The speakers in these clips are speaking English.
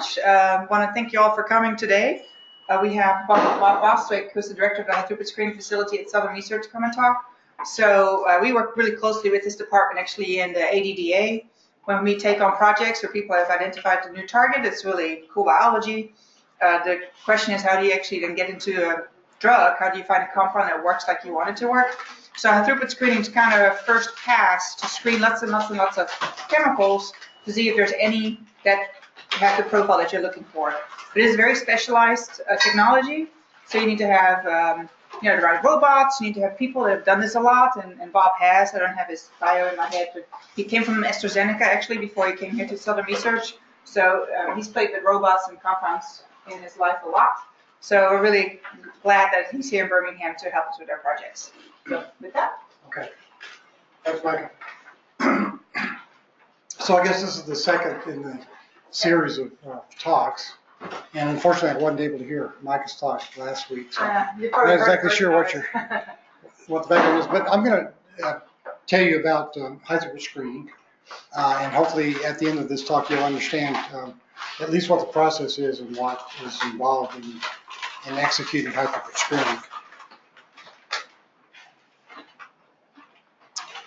much. I want to thank you all for coming today. We have Bob Bostwick, who's the director of the Throughput Screening Facility at Southern Research, come and talk. So we work really closely with this department actually in the ADDA. When we take on projects where people have identified a new target, it's really cool biology. The question is, how do you actually then get into a drug? How do you find a compound that works like you want it to work? So throughput screening is kind of a first pass to screen lots and lots and lots of chemicals to see if there's any that have the profile that you're looking for. But it is very specialized technology, so you need to have the right robots. You need to have people that have done this a lot, and Bob has. I don't have his bio in my head, but he came from AstraZeneca actually before he came here to Southern Research. So he's played with robots and compounds in his life a lot. So we're really glad that he's here in Birmingham to help us with our projects. So with that. Okay. Thanks, Micah. So I guess this is the second in the series of talks. And unfortunately, I wasn't able to hear Micah's talk last week. So I'm not exactly sure what the background is. But I'm going to tell you about high-throughput screening. And hopefully at the end of this talk, you'll understand at least what the process is and what is involved in executing high-throughput screening.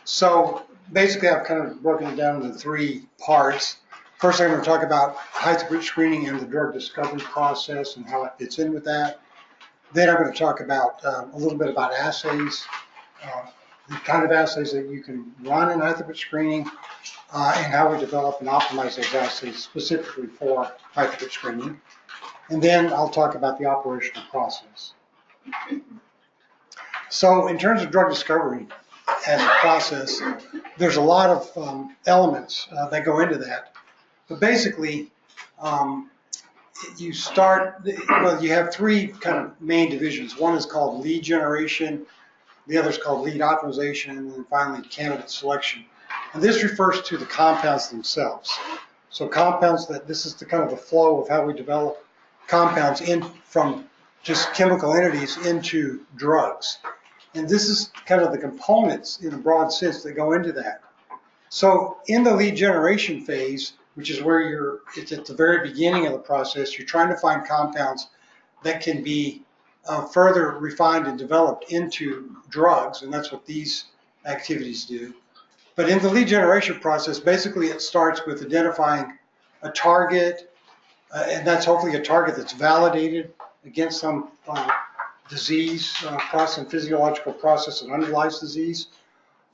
So basically, I've kind of broken it down into three parts. First, I'm going to talk about high-throughput screening and the drug discovery process and how it fits in with that. Then I'm going to talk about a little bit about assays, the kind of assays that you can run in high-throughput screening, and how we develop and optimize those assays specifically for high-throughput screening. And then I'll talk about the operational process. So in terms of drug discovery as a process, there's a lot of elements that go into that. But basically, you have three kind of main divisions. One is called lead generation, the other is called lead optimization, and then finally candidate selection. And this refers to the compounds themselves. So compounds this is the kind of the flow of how we develop compounds from just chemical entities into drugs. And this is kind of the components in a broad sense that go into that. So in the lead generation phase, which is where it's at the very beginning of the process, you're trying to find compounds that can be further refined and developed into drugs, and that's what these activities do. But in the lead generation process, basically it starts with identifying a target, and that's hopefully a target that's validated against some disease process and physiological process that underlies disease.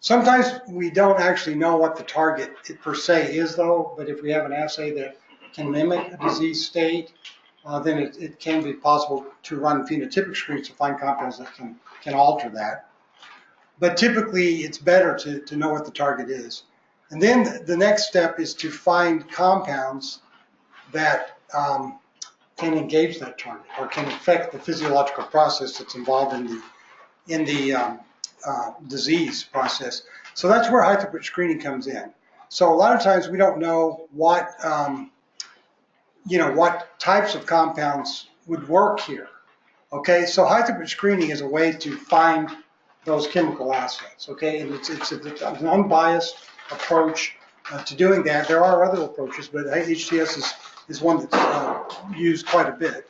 Sometimes we don't actually know what the target per se is, though, but if we have an assay that can mimic a disease state, then it can be possible to run phenotypic screens to find compounds that can alter that. But typically, it's better to know what the target is. And then the next step is to find compounds that can engage that target or can affect the physiological process that's involved in the disease process. So that's where high-throughput screening comes in. So a lot of times we don't know what what types of compounds would work here. Okay, so high-throughput screening is a way to find those chemical assets. Okay, and it's an unbiased approach to doing that. There are other approaches, but HTS is one that's used quite a bit.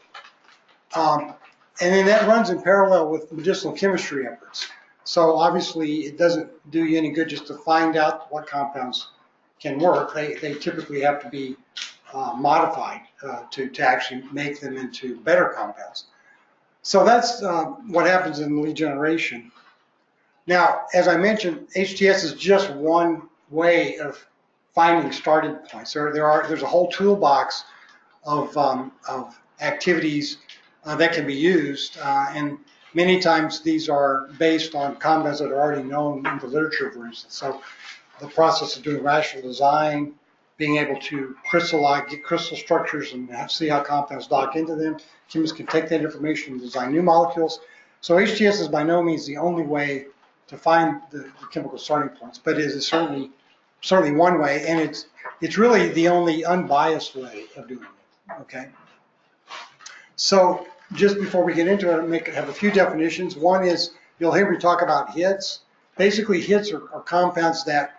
And then that runs in parallel with medicinal chemistry efforts. So obviously it doesn't do you any good just to find out what compounds can work. They typically have to be modified to actually make them into better compounds. So that's what happens in lead generation. Now, as I mentioned, HTS is just one way of finding starting points. There's a whole toolbox of activities that can be used, and many times these are based on compounds that are already known in the literature, for instance. So the process of doing rational design, being able to get crystal structures and see how compounds dock into them. Chemists can take that information and design new molecules. So HTS is by no means the only way to find the chemical starting points, but it is certainly one way, and it's really the only unbiased way of doing it. Okay. So just before we get into it, have a few definitions. One is, you'll hear me talk about hits. Basically, hits are compounds that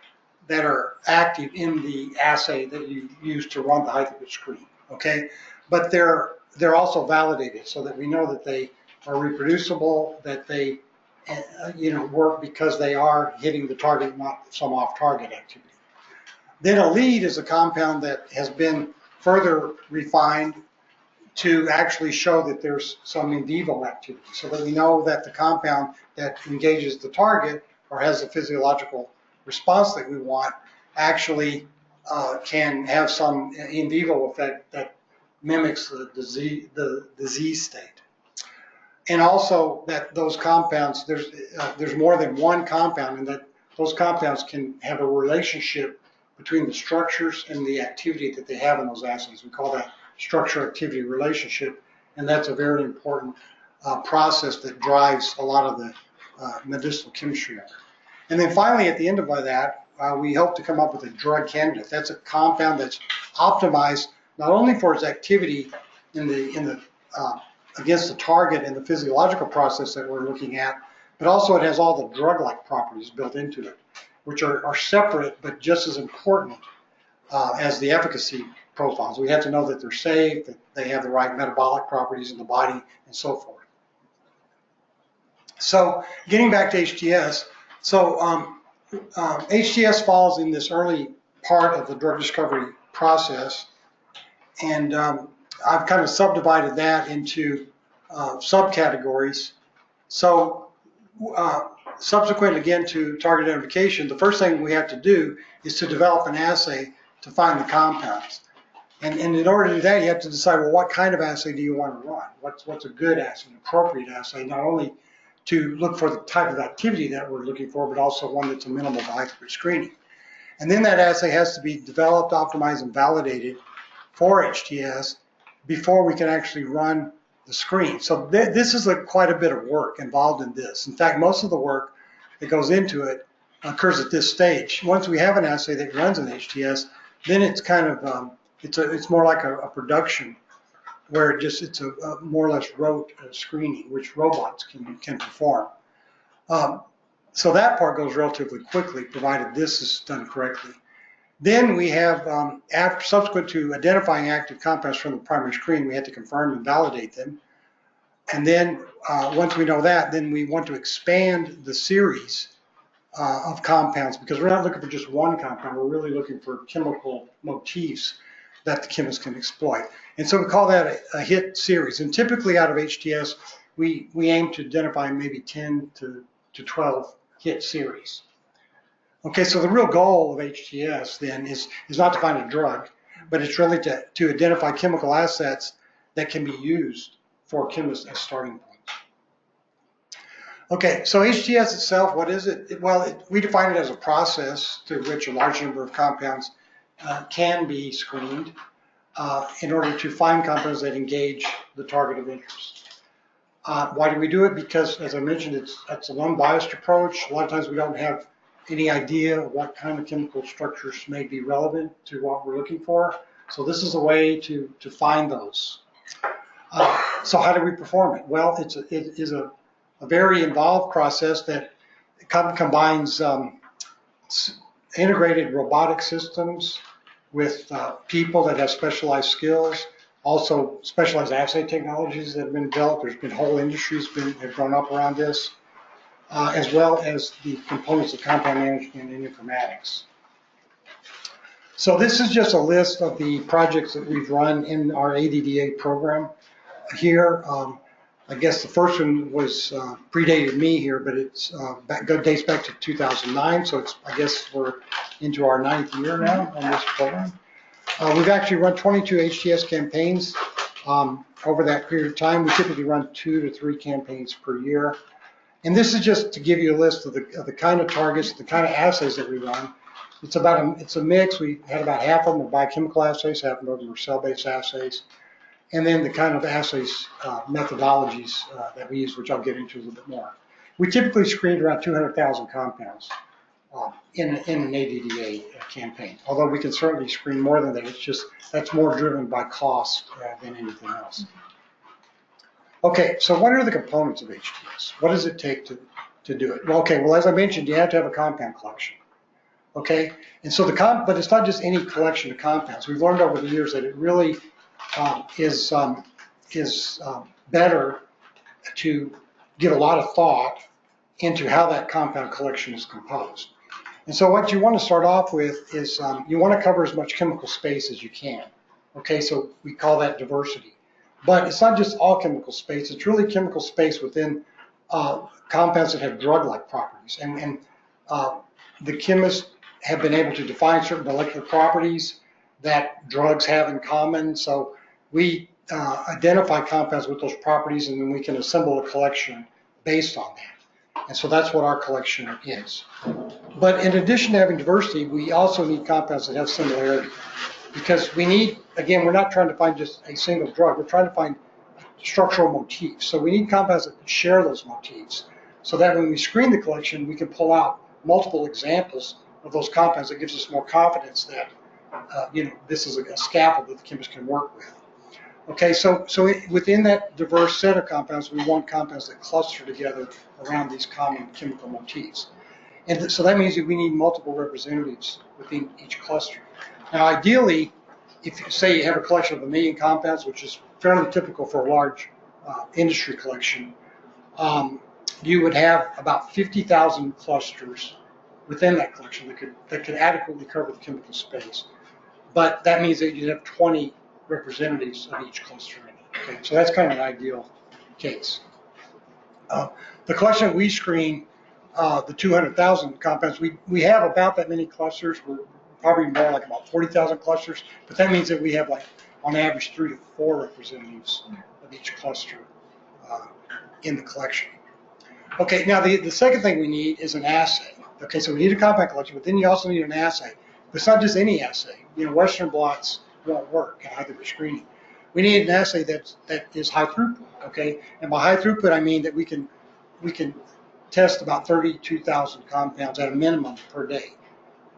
are active in the assay that you use to run the high-throughput screen. okay? But they're also validated so that we know that they are reproducible, that they work because they are hitting the target, not some off-target activity. Then a lead is a compound that has been further refined to actually show that there's some in vivo activity, so that we know that the compound that engages the target or has the physiological response that we want actually can have some in vivo effect that mimics the disease state. And also that those compounds, there's more than one compound, and that those compounds can have a relationship between the structures and the activity that they have in those assays. We call that structure-activity relationship, and that's a very important process that drives a lot of the medicinal chemistry of it. And then finally, at the end of that, we hope to come up with a drug candidate. That's a compound that's optimized not only for its activity against the target and the physiological process that we're looking at, but also it has all the drug-like properties built into it, which are separate but just as important as the efficacy profiles. We have to know that they're safe, that they have the right metabolic properties in the body, and so forth. So getting back to HTS, so HTS falls in this early part of the drug discovery process, and I've kind of subdivided that into subcategories. So subsequent again to target identification, the first thing we have to do is to develop an assay to find the compounds. And in order to do that, you have to decide, well, what kind of assay do you want to run? What's a good assay, an appropriate assay, not only to look for the type of activity that we're looking for, but also one that's amenable to high-throughput screening. And then that assay has to be developed, optimized, and validated for HTS before we can actually run the screen. So this is quite a bit of work involved in this. In fact, most of the work that goes into it occurs at this stage. Once we have an assay that runs in HTS, then it's kind of it's more like a production where it's a more or less rote screening, which robots can perform. So that part goes relatively quickly, provided this is done correctly. Then we have, subsequent to identifying active compounds from the primary screen, we have to confirm and validate them. And then once we know that, then we want to expand the series of compounds, because we're not looking for just one compound, we're really looking for chemical motifs that the chemist can exploit. And so we call that a hit series. And typically out of HTS, we aim to identify maybe 10 to 12 hit series. Okay, so the real goal of HTS then is not to find a drug, but it's really to identify chemical assets that can be used for chemists as starting points. Okay, so HTS itself, what is it? Well, we define it as a process through which a large number of compounds can be screened in order to find compounds that engage the target of interest. Why do we do it? Because, as I mentioned, it's an unbiased approach. A lot of times we don't have any idea what kind of chemical structures may be relevant to what we're looking for. So this is a way to find those. So how do we perform it? Well, it is a very involved process that combines integrated robotic systems with people that have specialized skills, also specialized assay technologies that have been developed. There's been whole industries have grown up around this, as well as the components of compound management and informatics. So this is just a list of the projects that we've run in our ADDA program here. I guess the first one was predated me here, but it's dates back to 2009. So I guess we're into our 9th year now on this program. We've actually run 22 HTS campaigns over that period of time. We typically run 2 to 3 campaigns per year. And this is just to give you a list of the kind of targets, the kind of assays that we run. It's a mix. We had about half of them are biochemical assays, half of them are cell-based assays, and then the kind of assays methodologies that we use, which I'll get into a little bit more. We typically screened around 200,000 compounds in an ADDA campaign, although we can certainly screen more than that. It's just that's more driven by cost than anything else. Okay, so what are the components of HTS? What does it take to do it? Well, as I mentioned, you have to have a compound collection. Okay, and so but it's not just any collection of compounds. We've learned over the years that it really is better to give a lot of thought into how that compound collection is composed. And so what you want to start off with is you want to cover as much chemical space as you can. Okay, so we call that diversity. But it's not just all chemical space, it's really chemical space within compounds that have drug-like properties. And the chemists have been able to define certain molecular properties that drugs have in common. So we identify compounds with those properties, and then we can assemble a collection based on that. And so that's what our collection is. But in addition to having diversity, we also need compounds that have similarity. Because we need, again, we're not trying to find just a single drug, we're trying to find structural motifs. So we need compounds that share those motifs, so that when we screen the collection, we can pull out multiple examples of those compounds that gives us more confidence that this is a scaffold that the chemist can work with. Okay, so within that diverse set of compounds, we want compounds that cluster together around these common chemical motifs. And so that means that we need multiple representatives within each cluster. Now, ideally, if you say you have a collection of 1 million compounds, which is fairly typical for a large industry collection, you would have about 50,000 clusters within that collection that could adequately cover the chemical space. But that means that you'd have 20 representatives of each cluster. Okay, so that's kind of an ideal case. The collection we screen, the 200,000 compounds, we have about that many clusters. We're probably more like about 40,000 clusters, but that means that we have like on average 3 to 4 representatives of each cluster in the collection. Okay, now the second thing we need is an assay. Okay, so we need a compound collection, but then you also need an assay. But it's not just any assay. Western blots won't work either for screening. We need an assay that is high throughput. Okay, and by high throughput I mean that we can test about 32,000 compounds at a minimum per day.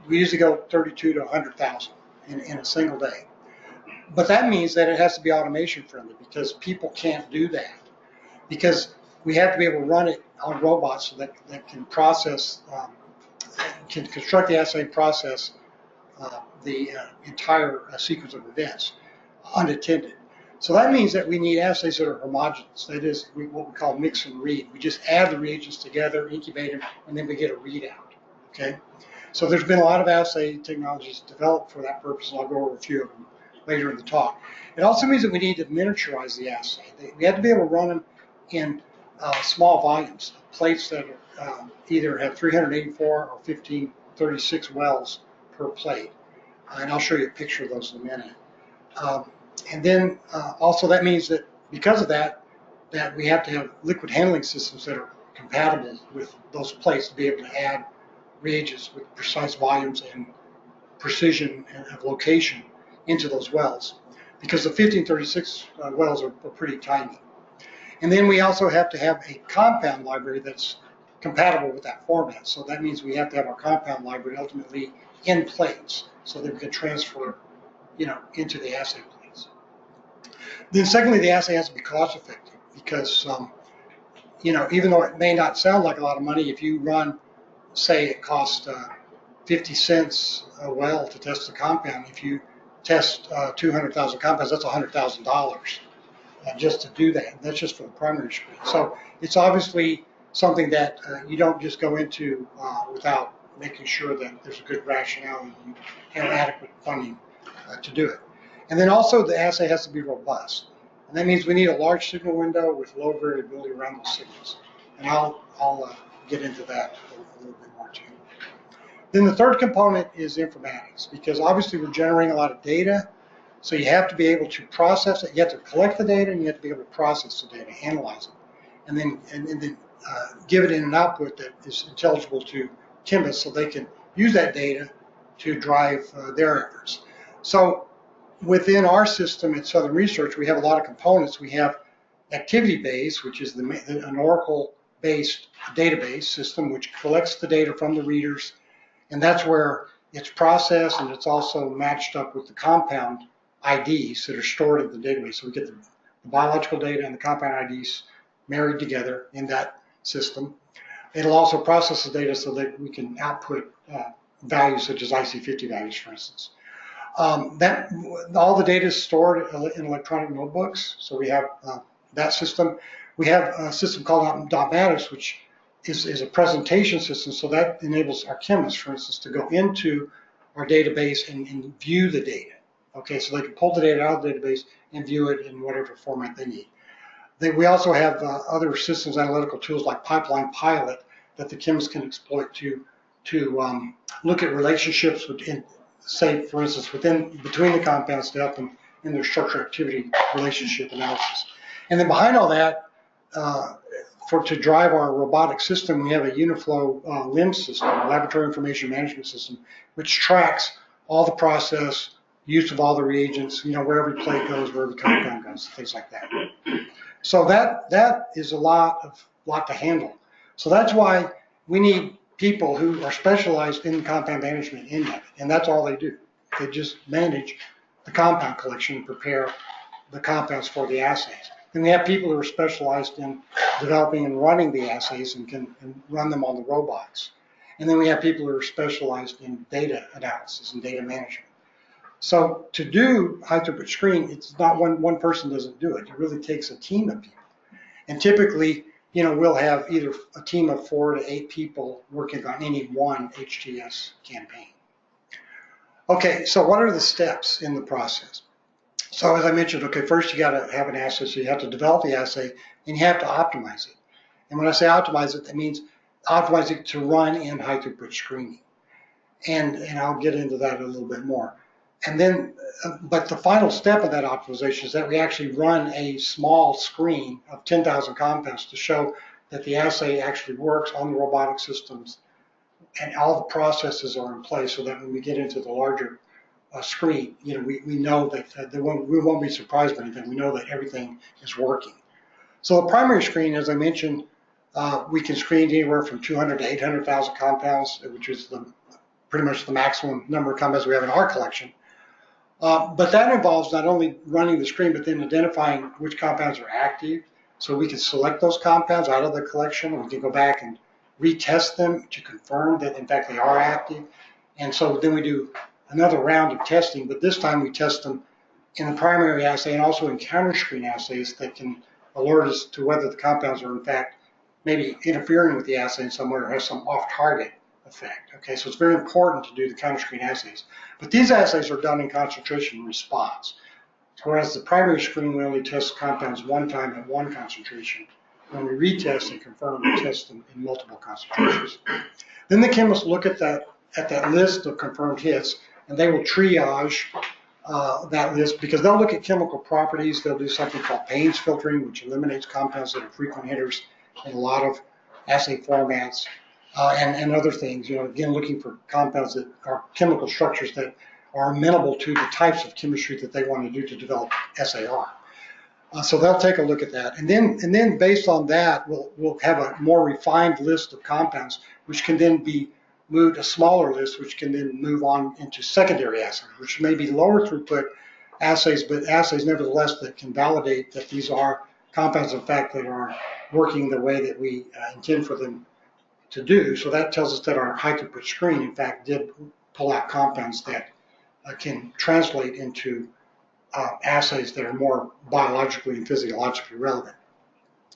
We usually go 32 to 100,000 in a single day. But that means that it has to be automation friendly, because people can't do that. Because we have to be able to run it on robots so that can process, can construct the assay and process the entire sequence of events unattended. So that means that we need assays that are homogeneous. That is what we call mix and read. We just add the reagents together, incubate them, and then we get a readout. Okay? So there's been a lot of assay technologies developed for that purpose, and I'll go over a few of them later in the talk. It also means that we need to miniaturize the assay. We have to be able to run them in small volumes, plates that either have 384 or 1536 wells per plate. And I'll show you a picture of those in a minute. And then also that means that because of that we have to have liquid handling systems that are compatible with those plates to be able to add reagents with precise volumes and precision of location into those wells, because the 1536 wells are pretty tiny. And then we also have to have a compound library that's compatible with that format. So that means we have to have our compound library ultimately in plates so that we can transfer, into the assay plates. Then secondly, the assay has to be cost effective, because, even though it may not sound like a lot of money, if you run, say it costs 50 cents a well to test a compound, if you test 200,000 compounds, that's $100,000 just to do that. That's just for the primary screen. So it's obviously something that you don't just go into without making sure that there's a good rationale and you have adequate funding to do it. And then also the assay has to be robust. And that means we need a large signal window with low variability around those signals. And I'll get into that a little bit more too. Then the third component is informatics, because obviously we're generating a lot of data. So you have to be able to process it. You have to collect the data, and you have to be able to process the data, analyze it, and then give it in an output that is intelligible to chemists so they can use that data to drive their efforts. So within our system at Southern Research, we have a lot of components. We have ActivityBase, which is an Oracle-based database system which collects the data from the readers, and that's where it's processed, and it's also matched up with the compound IDs that are stored in the database. So we get the biological data and the compound IDs married together in that system. It'll also process the data so that we can output values such as IC50 values, for instance. All the data is stored in electronic notebooks, so we have that system. We have a system called Informatics, which is a presentation system, so that enables our chemists, for instance, to go into our database and view the data. Okay, so they can pull the data out of the database and view it in whatever format they need. We also have other systems analytical tools like Pipeline Pilot that the chemists can exploit to look at relationships within, say, for instance, between the compounds to help them in their structure-activity relationship analysis. And then behind all that, to drive our robotic system, we have a Uniflow LIMS system, a laboratory information management system, which tracks all the process, use of all the reagents, where every plate goes, where every compound goes, things like that. So that is a lot to handle. So that's why we need people who are specialized in compound management in that, and that's all they do. They just manage the compound collection and prepare the compounds for the assays. And we have people who are specialized in developing and running the assays and can run them on the robots. And then we have people who are specialized in data analysis and data management. So to do high throughput screen, it's not one person doesn't do it. It really takes a team of people. And typically, we'll have either a team of 4 to 8 people working on any one HTS campaign. Okay, so what are the steps in the process? So as I mentioned, okay, first you got to have an assay, so you have to develop the assay and you have to optimize it. And when I say optimize it, that means optimize it to run in high throughput screening. And I'll get into that a little bit more. And then, but the final step of that optimization is that we actually run a small screen of 10,000 compounds to show that the assay actually works on the robotic systems and all the processes are in place, so that when we get into the larger screen, we know that we won't be surprised by anything. We know that everything is working. So the primary screen, as I mentioned, we can screen anywhere from 200 to 800,000 compounds, which is pretty much the maximum number of compounds we have in our collection. But that involves not only running the screen, but then identifying which compounds are active. So we can select those compounds out of the collection, and we can go back and retest them to confirm that, in fact, they are active. And so then we do another round of testing, but this time we test them in the primary assay and also in counter-screen assays that can alert us to whether the compounds are, in fact, maybe interfering with the assay in some way or have some off-target effect. Okay, so it's very important to do the counter-screen assays. But these assays are done in concentration response, whereas the primary screen, we only test compounds one time at one concentration. When we retest and confirm, we test them in multiple concentrations. Then the chemists look at that list of confirmed hits, and they will triage that list because they'll look at chemical properties. They'll do something called Payne's filtering, which eliminates compounds that are frequent hitters in a lot of assay formats. And other things, again, looking for compounds that are chemical structures that are amenable to the types of chemistry that they want to do to develop SAR. So they'll take a look at that, and then based on that, we'll have a more refined list of compounds, which can then be moved, a smaller list, which can then move on into secondary assays, which may be lower throughput assays, but assays nevertheless that can validate that these are compounds, in fact, that are working the way that we intend for them to do. So that tells us that our high throughput screen, in fact, did pull out compounds that can translate into assays that are more biologically and physiologically relevant.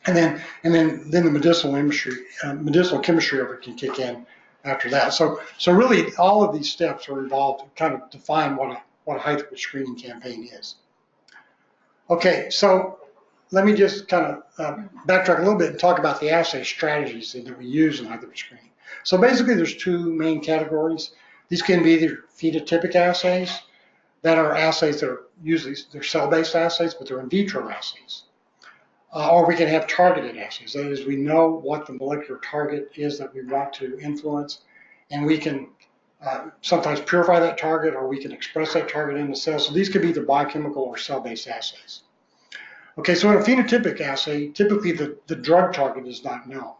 And then the medicinal chemistry of it can kick in after that. So really all of these steps are involved to kind of define what a high throughput screening campaign is. Okay, so let me just kind of backtrack a little bit and talk about the assay strategies that we use in high throughput screening. So basically there's 2 main categories. These can be either phenotypic assays, that are assays that are usually they're cell-based assays, but they're in vitro assays. Or we can have targeted assays. That is, we know what the molecular target is that we want to influence, and we can sometimes purify that target, or we can express that target in the cell. So these could be either biochemical or cell-based assays. Okay, so in a phenotypic assay, typically the drug target is not known.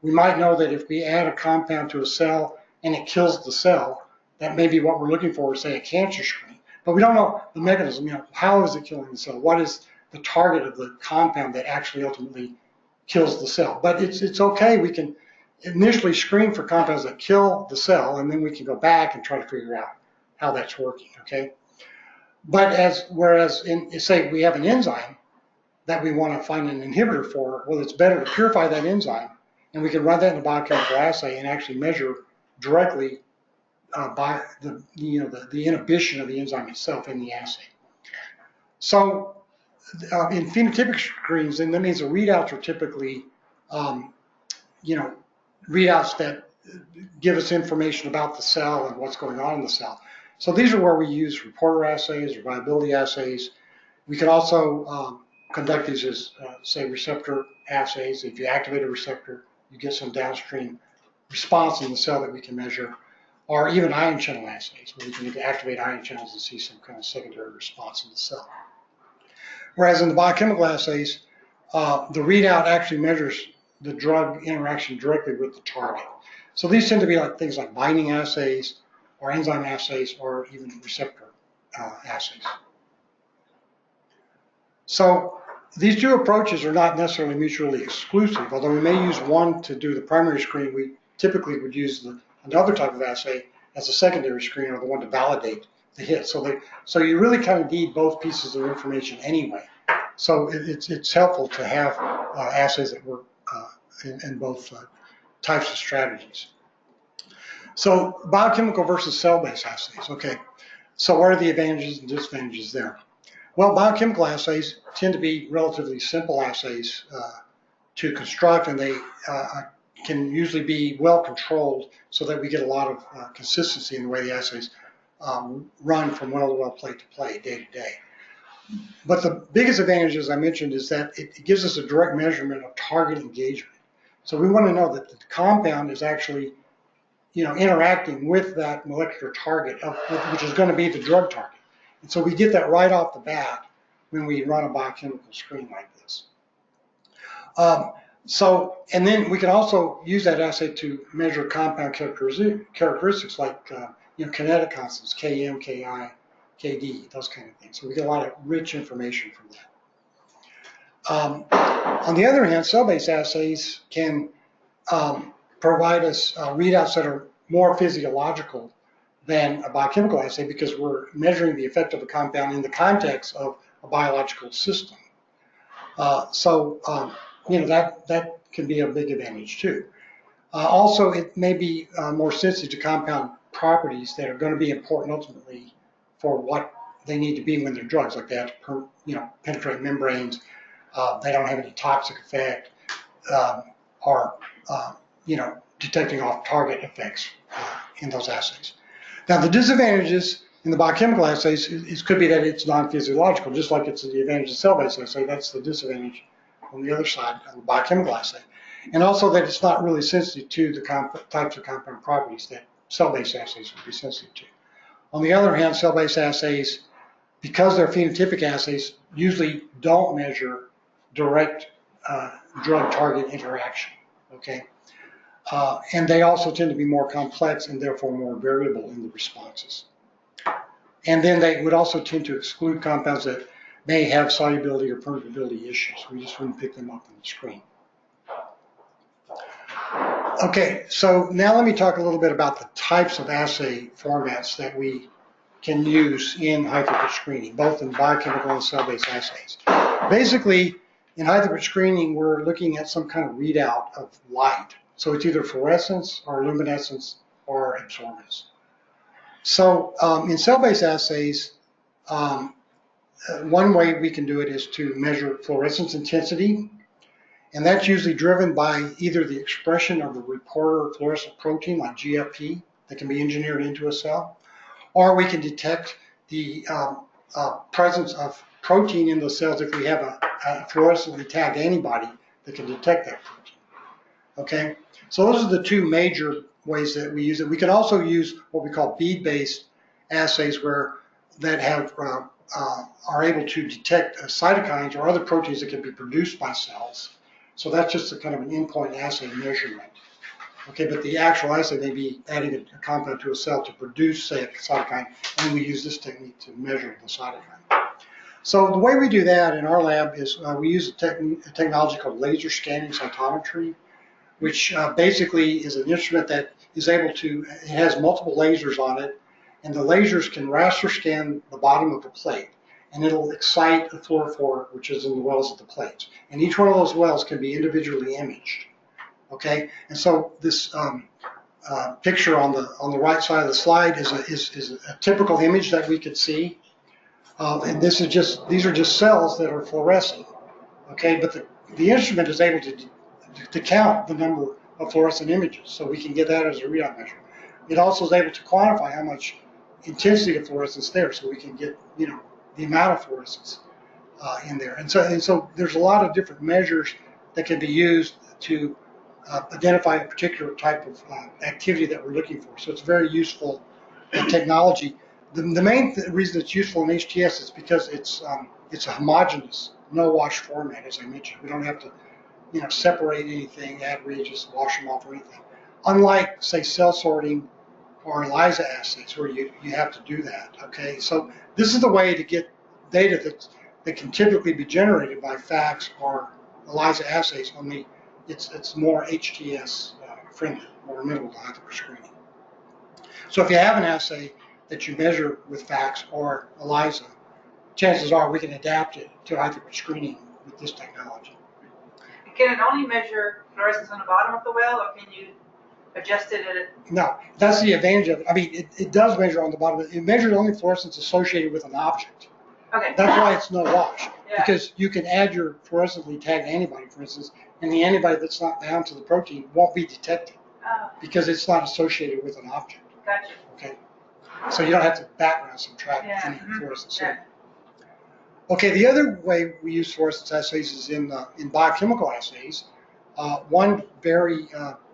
We might know that if we add a compound to a cell and it kills the cell, that may be what we're looking for, say, a cancer screen. But we don't know the mechanism, how is it killing the cell? What is the target of the compound that actually ultimately kills the cell? But it's okay, we can initially screen for compounds that kill the cell, and then we can go back and try to figure out how that's working, okay? But whereas in, say, we have an enzyme that we want to find an inhibitor for, well, it's better to purify that enzyme, and we can run that in a biochemical assay and actually measure directly by the inhibition of the enzyme itself in the assay. So in phenotypic screens, then that means the readouts are typically, readouts that give us information about the cell and what's going on in the cell. So these are where we use reporter assays or viability assays. We can also conduct these as, say, receptor assays. If you activate a receptor, you get some downstream response in the cell that we can measure, or even ion channel assays, where we can activate ion channels and see some kind of secondary response in the cell. Whereas in the biochemical assays, the readout actually measures the drug interaction directly with the target. So these tend to be like things like binding assays, or enzyme assays, or even receptor assays. So these two approaches are not necessarily mutually exclusive. Although we may use one to do the primary screen, we typically would use another type of assay as a secondary screen, or the one to validate the hit. So you really kind of need both pieces of information anyway. So it's helpful to have assays that work in both types of strategies. So biochemical versus cell-based assays. Okay, so what are the advantages and disadvantages there? Well, biochemical assays tend to be relatively simple assays to construct, and they can usually be well controlled so that we get a lot of consistency in the way the assays run from well to well, plate to plate, day to day. But the biggest advantage, as I mentioned, is that it gives us a direct measurement of target engagement. So we want to know that the compound is actually, interacting with that molecular target, which is going to be the drug target. And so we get that right off the bat when we run a biochemical screen like this. And then we can also use that assay to measure compound characteristics like kinetic constants, Km, Ki, Kd, those kind of things. So we get a lot of rich information from that. On the other hand, cell-based assays can provide us readouts that are more physiological than a biochemical assay, because we're measuring the effect of a compound in the context of a biological system. That can be a big advantage too. Also, it may be more sensitive to compound properties that are going to be important ultimately for what they need to be when they're drugs, like they have to penetrate membranes, they don't have any toxic effect, or detecting off-target effects in those assays. Now, the disadvantages in the biochemical assays could be that it's non-physiological, just like it's the advantage of cell-based assay. That's the disadvantage on the other side of the biochemical assay. And also that it's not really sensitive to the types of compound properties that cell-based assays would be sensitive to. On the other hand, cell-based assays, because they're phenotypic assays, usually don't measure direct drug-target interaction, okay? And they also tend to be more complex and therefore more variable in the responses. And then they would also tend to exclude compounds that may have solubility or permeability issues. We just wouldn't pick them up on the screen. Okay, so now let me talk a little bit about the types of assay formats that we can use in high-throughput screening, both in biochemical and cell-based assays. Basically, in high-throughput screening, we're looking at some kind of readout of light. So it's either fluorescence or luminescence or absorbance. So in cell-based assays, one way we can do it is to measure fluorescence intensity, and that's usually driven by either the expression of the reporter fluorescent protein like GFP that can be engineered into a cell, or we can detect the presence of protein in the cells if we have a fluorescently tagged antibody that can detect that protein. Okay, so those are the two major ways that we use it. We can also use what we call bead-based assays that are able to detect cytokines or other proteins that can be produced by cells. So that's just a kind of an endpoint assay measurement. Okay, but the actual assay may be adding a compound to a cell to produce, say, a cytokine, and we use this technique to measure the cytokine. So the way we do that in our lab is we use a technology called laser scanning cytometry, which basically is an instrument that is able to, it has multiple lasers on it, and the lasers can raster scan the bottom of the plate, and it'll excite the fluorophore, which is in the wells of the plates. And each one of those wells can be individually imaged. Okay, and so this picture on the right side of the slide is a typical image that we could see, and these are just cells that are fluorescing. Okay, but the instrument is able to count the number of fluorescent images, so we can get that as a readout measure. It also is able to quantify how much intensity of fluorescence there, so we can get the amount of fluorescence in there. And so there's a lot of different measures that can be used to identify a particular type of activity that we're looking for. So it's very useful technology. The main reason it's useful in HTS is because it's a homogeneous, no-wash format, as I mentioned. We don't have to separate anything, add reagents, wash them off or anything. Unlike, say, cell sorting or ELISA assays, where you have to do that. Okay, so this is the way to get data that can typically be generated by FACS or ELISA assays, only it's more HTS friendly, more amenable to high-throughput screening. So if you have an assay that you measure with FACS or ELISA, chances are we can adapt it to high-throughput screening with this technology. Can it only measure fluorescence on the bottom of the well, or can you adjust it at a... No, that's the advantage of it. I mean, it does measure on the bottom. It measures only fluorescence associated with an object. Okay. That's why it's no wash. Yeah. Because you can add your fluorescently tagged antibody, for instance, and the antibody that's not bound to the protein won't be detected because it's not associated with an object. Gotcha. Okay. So you don't have to background subtract any fluorescence. Yeah. Okay, the other way we use fluorescence assays is in biochemical assays. One very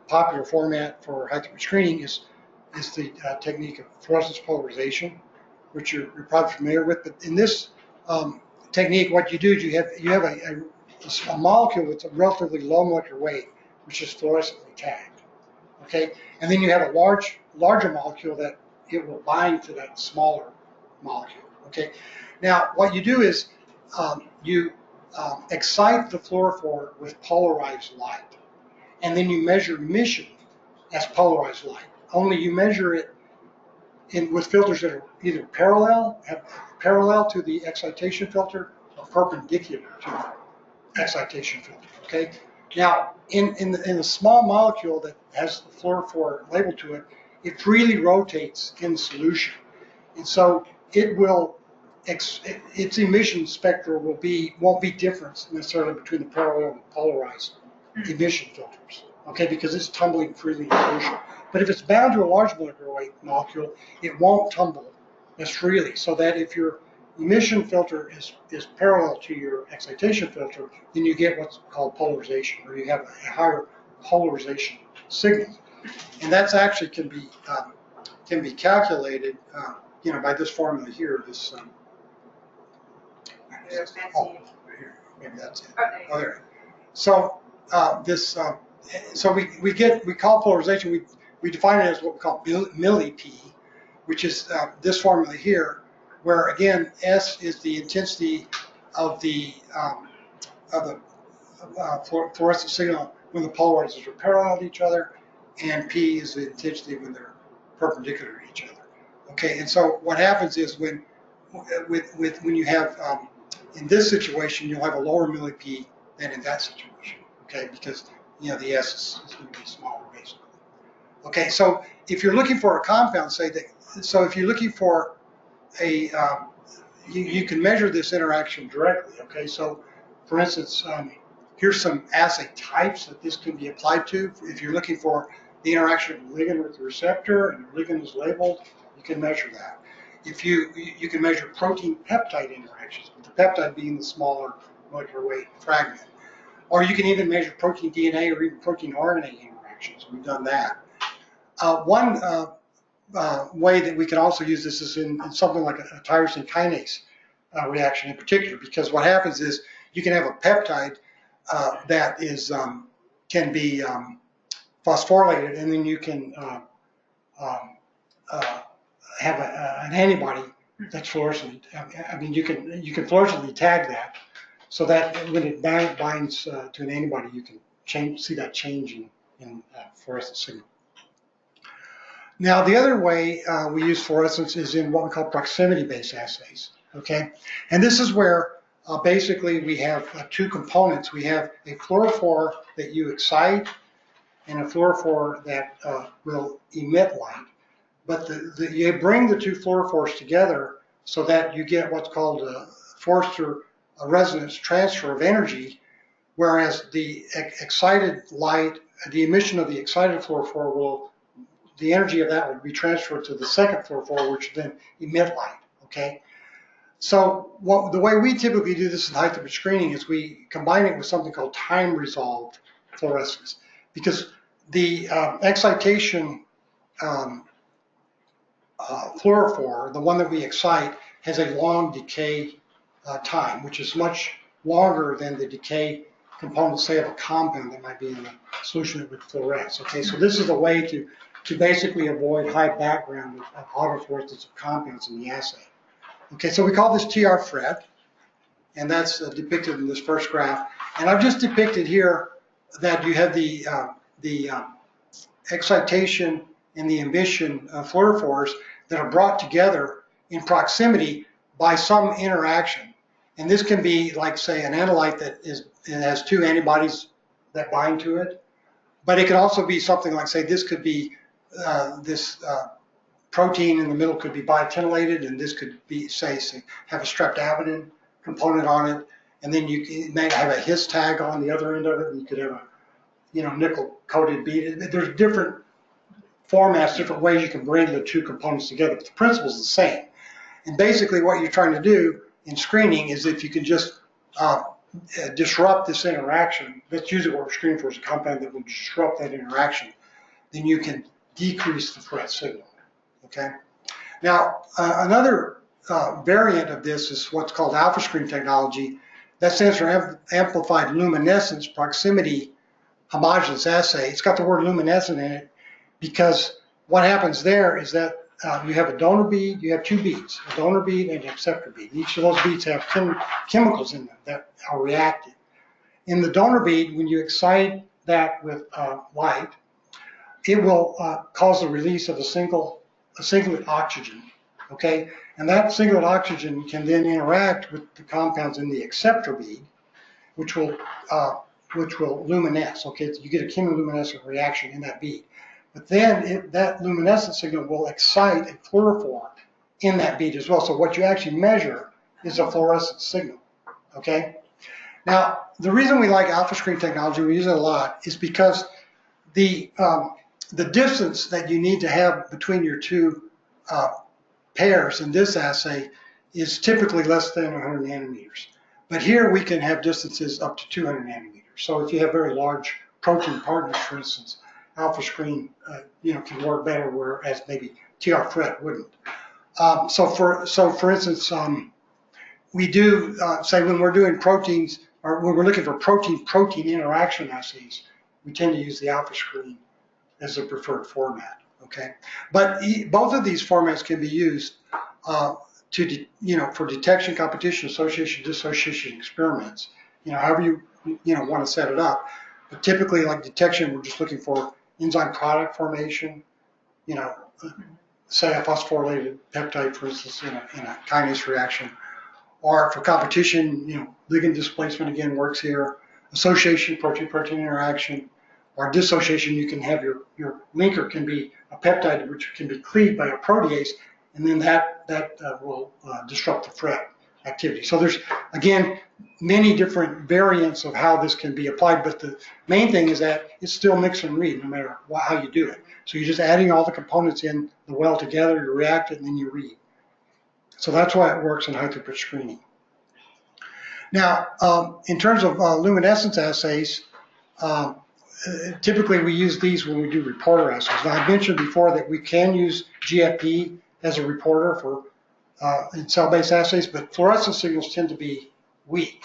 popular format for high-throughput screening is the technique of fluorescence polarization, which you're probably familiar with. But in this technique, what you do is you have a molecule with a relatively low molecular weight, which is fluorescently tagged. Okay, and then you have a larger molecule that it will bind to that smaller molecule. Okay, now what you do is you excite the fluorophore with polarized light, and then you measure emission as polarized light. Only you measure it with filters that are either parallel to the excitation filter or perpendicular to the excitation filter. Okay. Now, in the small molecule that has the fluorophore labeled to it, it freely rotates in solution, and so it will its emission spectra won't be different necessarily between the parallel and polarized emission filters. Okay, because it's tumbling freely in solution. But if it's bound to a large molecular weight molecule, it won't tumble as freely. So that if your emission filter is parallel to your excitation filter, then you get what's called polarization, or you have a higher polarization signal. And that's actually can be calculated, by this formula here. This here, maybe that's it. Okay. Oh, there. So so we call polarization. We define it as what we call milli-P, which is this formula here, where again S is the intensity of the fluorescent signal when the polarizers are parallel to each other, and P is the intensity when they're perpendicular to each other. Okay, and so what happens is when you have in this situation, you'll have a lower milli-P than in that situation. Okay, because the S is going to be smaller basically. Okay, so if you're looking for a compound, if you're looking for a, you can measure this interaction directly. Okay, so for instance, here's some assay types that this can be applied to. If you're looking for the interaction of the ligand with the receptor and the ligand is labeled, you can measure that. If you can measure protein peptide interactions, with the peptide being the smaller molecular weight fragment. Or you can even measure protein DNA or even protein RNA interactions. We've done that. One way that we can also use this is in something like a tyrosine kinase reaction in particular, because what happens is you can have a peptide that is can be phosphorylated, and then you can have an antibody that's fluorescent. I mean, you can fluorescently tag that, so that when it binds to an antibody, you can see that change in fluorescent signal. Now, the other way we use fluorescence is in what we call proximity-based assays, okay? And this is where basically we have two components. We have a fluorophore that you excite and a fluorophore that will emit light. But you bring the two fluorophores together so that you get what's called a Forster resonance transfer of energy, whereas the excited light, the emission of the excited fluorophore will, the energy of that will be transferred to the second fluorophore, which then emit light, okay? So the way we typically do this in high-throughput screening is we combine it with something called time-resolved fluorescence, because the excitation fluorophore, the one that we excite, has a long decay time, which is much longer than the decay components, say, of a compound that might be in the solution that would fluoresce. Okay, so this is a way to basically avoid high background of autofluorescence of compounds in the assay. Okay, so we call this TR FRET, and that's depicted in this first graph. And I've just depicted here that you have the excitation and the emission fluorophores that are brought together in proximity by some interaction. And this can be like, say, an analyte that has two antibodies that bind to it. But it can also be something like, say, this could be this protein in the middle could be biotinylated, and this could be, say have a streptavidin component on it. And then you may have a his tag on the other end of it, and you could have a nickel-coated bead. There's different formats, different ways you can bring the two components together, but the principle is the same. And basically what you're trying to do in screening is if you can just disrupt this interaction, that's usually what we're screening for, is a compound that will disrupt that interaction, then you can decrease the FRET signal, okay? Now, another variant of this is what's called alpha screen technology. That stands for amplified luminescence proximity homogeneous assay. It's got the word luminescent in it because what happens there is that you have a donor bead, you have two beads, a donor bead and an acceptor bead. Each of those beads have chemicals in them that are reactive. In the donor bead, when you excite that with light, it will cause the release of a singlet oxygen, okay? And that singlet oxygen can then interact with the compounds in the acceptor bead, which will luminesce, okay? So you get a chemiluminescent reaction in that bead. But then that luminescent signal will excite a fluorophore in that bead as well. So what you actually measure is a fluorescent signal, okay? Now, the reason we like alpha screen technology, we use it a lot, is because the distance that you need to have between your two pairs in this assay is typically less than 100 nanometers. But here we can have distances up to 200 nanometers. So if you have very large protein partners, for instance, alpha screen can work better, whereas maybe TR FRET wouldn't. So for instance, we do say when we're doing proteins, or when we're looking for protein interaction assays, we tend to use the alpha screen as the preferred format. Okay, but both of these formats can be used for detection, competition, association, dissociation experiments. However you want to set it up. But typically, like detection, we're just looking for enzyme product formation. Say a phosphorylated peptide, for instance, in a kinase reaction. Or for competition, ligand displacement again works here. Association, protein-protein interaction. Or dissociation, you can have your linker can be a peptide which can be cleaved by a protease, and then that will disrupt the FRET activity. So there's, again, many different variants of how this can be applied, but the main thing is that it's still mix and read no matter how you do it. So you're just adding all the components in the well together, you react it, and then you read. So that's why it works in high-throughput screening. Now, in terms of luminescence assays, typically we use these when we do reporter assays. Now, I mentioned before that we can use GFP as a reporter for in cell-based assays, but fluorescence signals tend to be weak,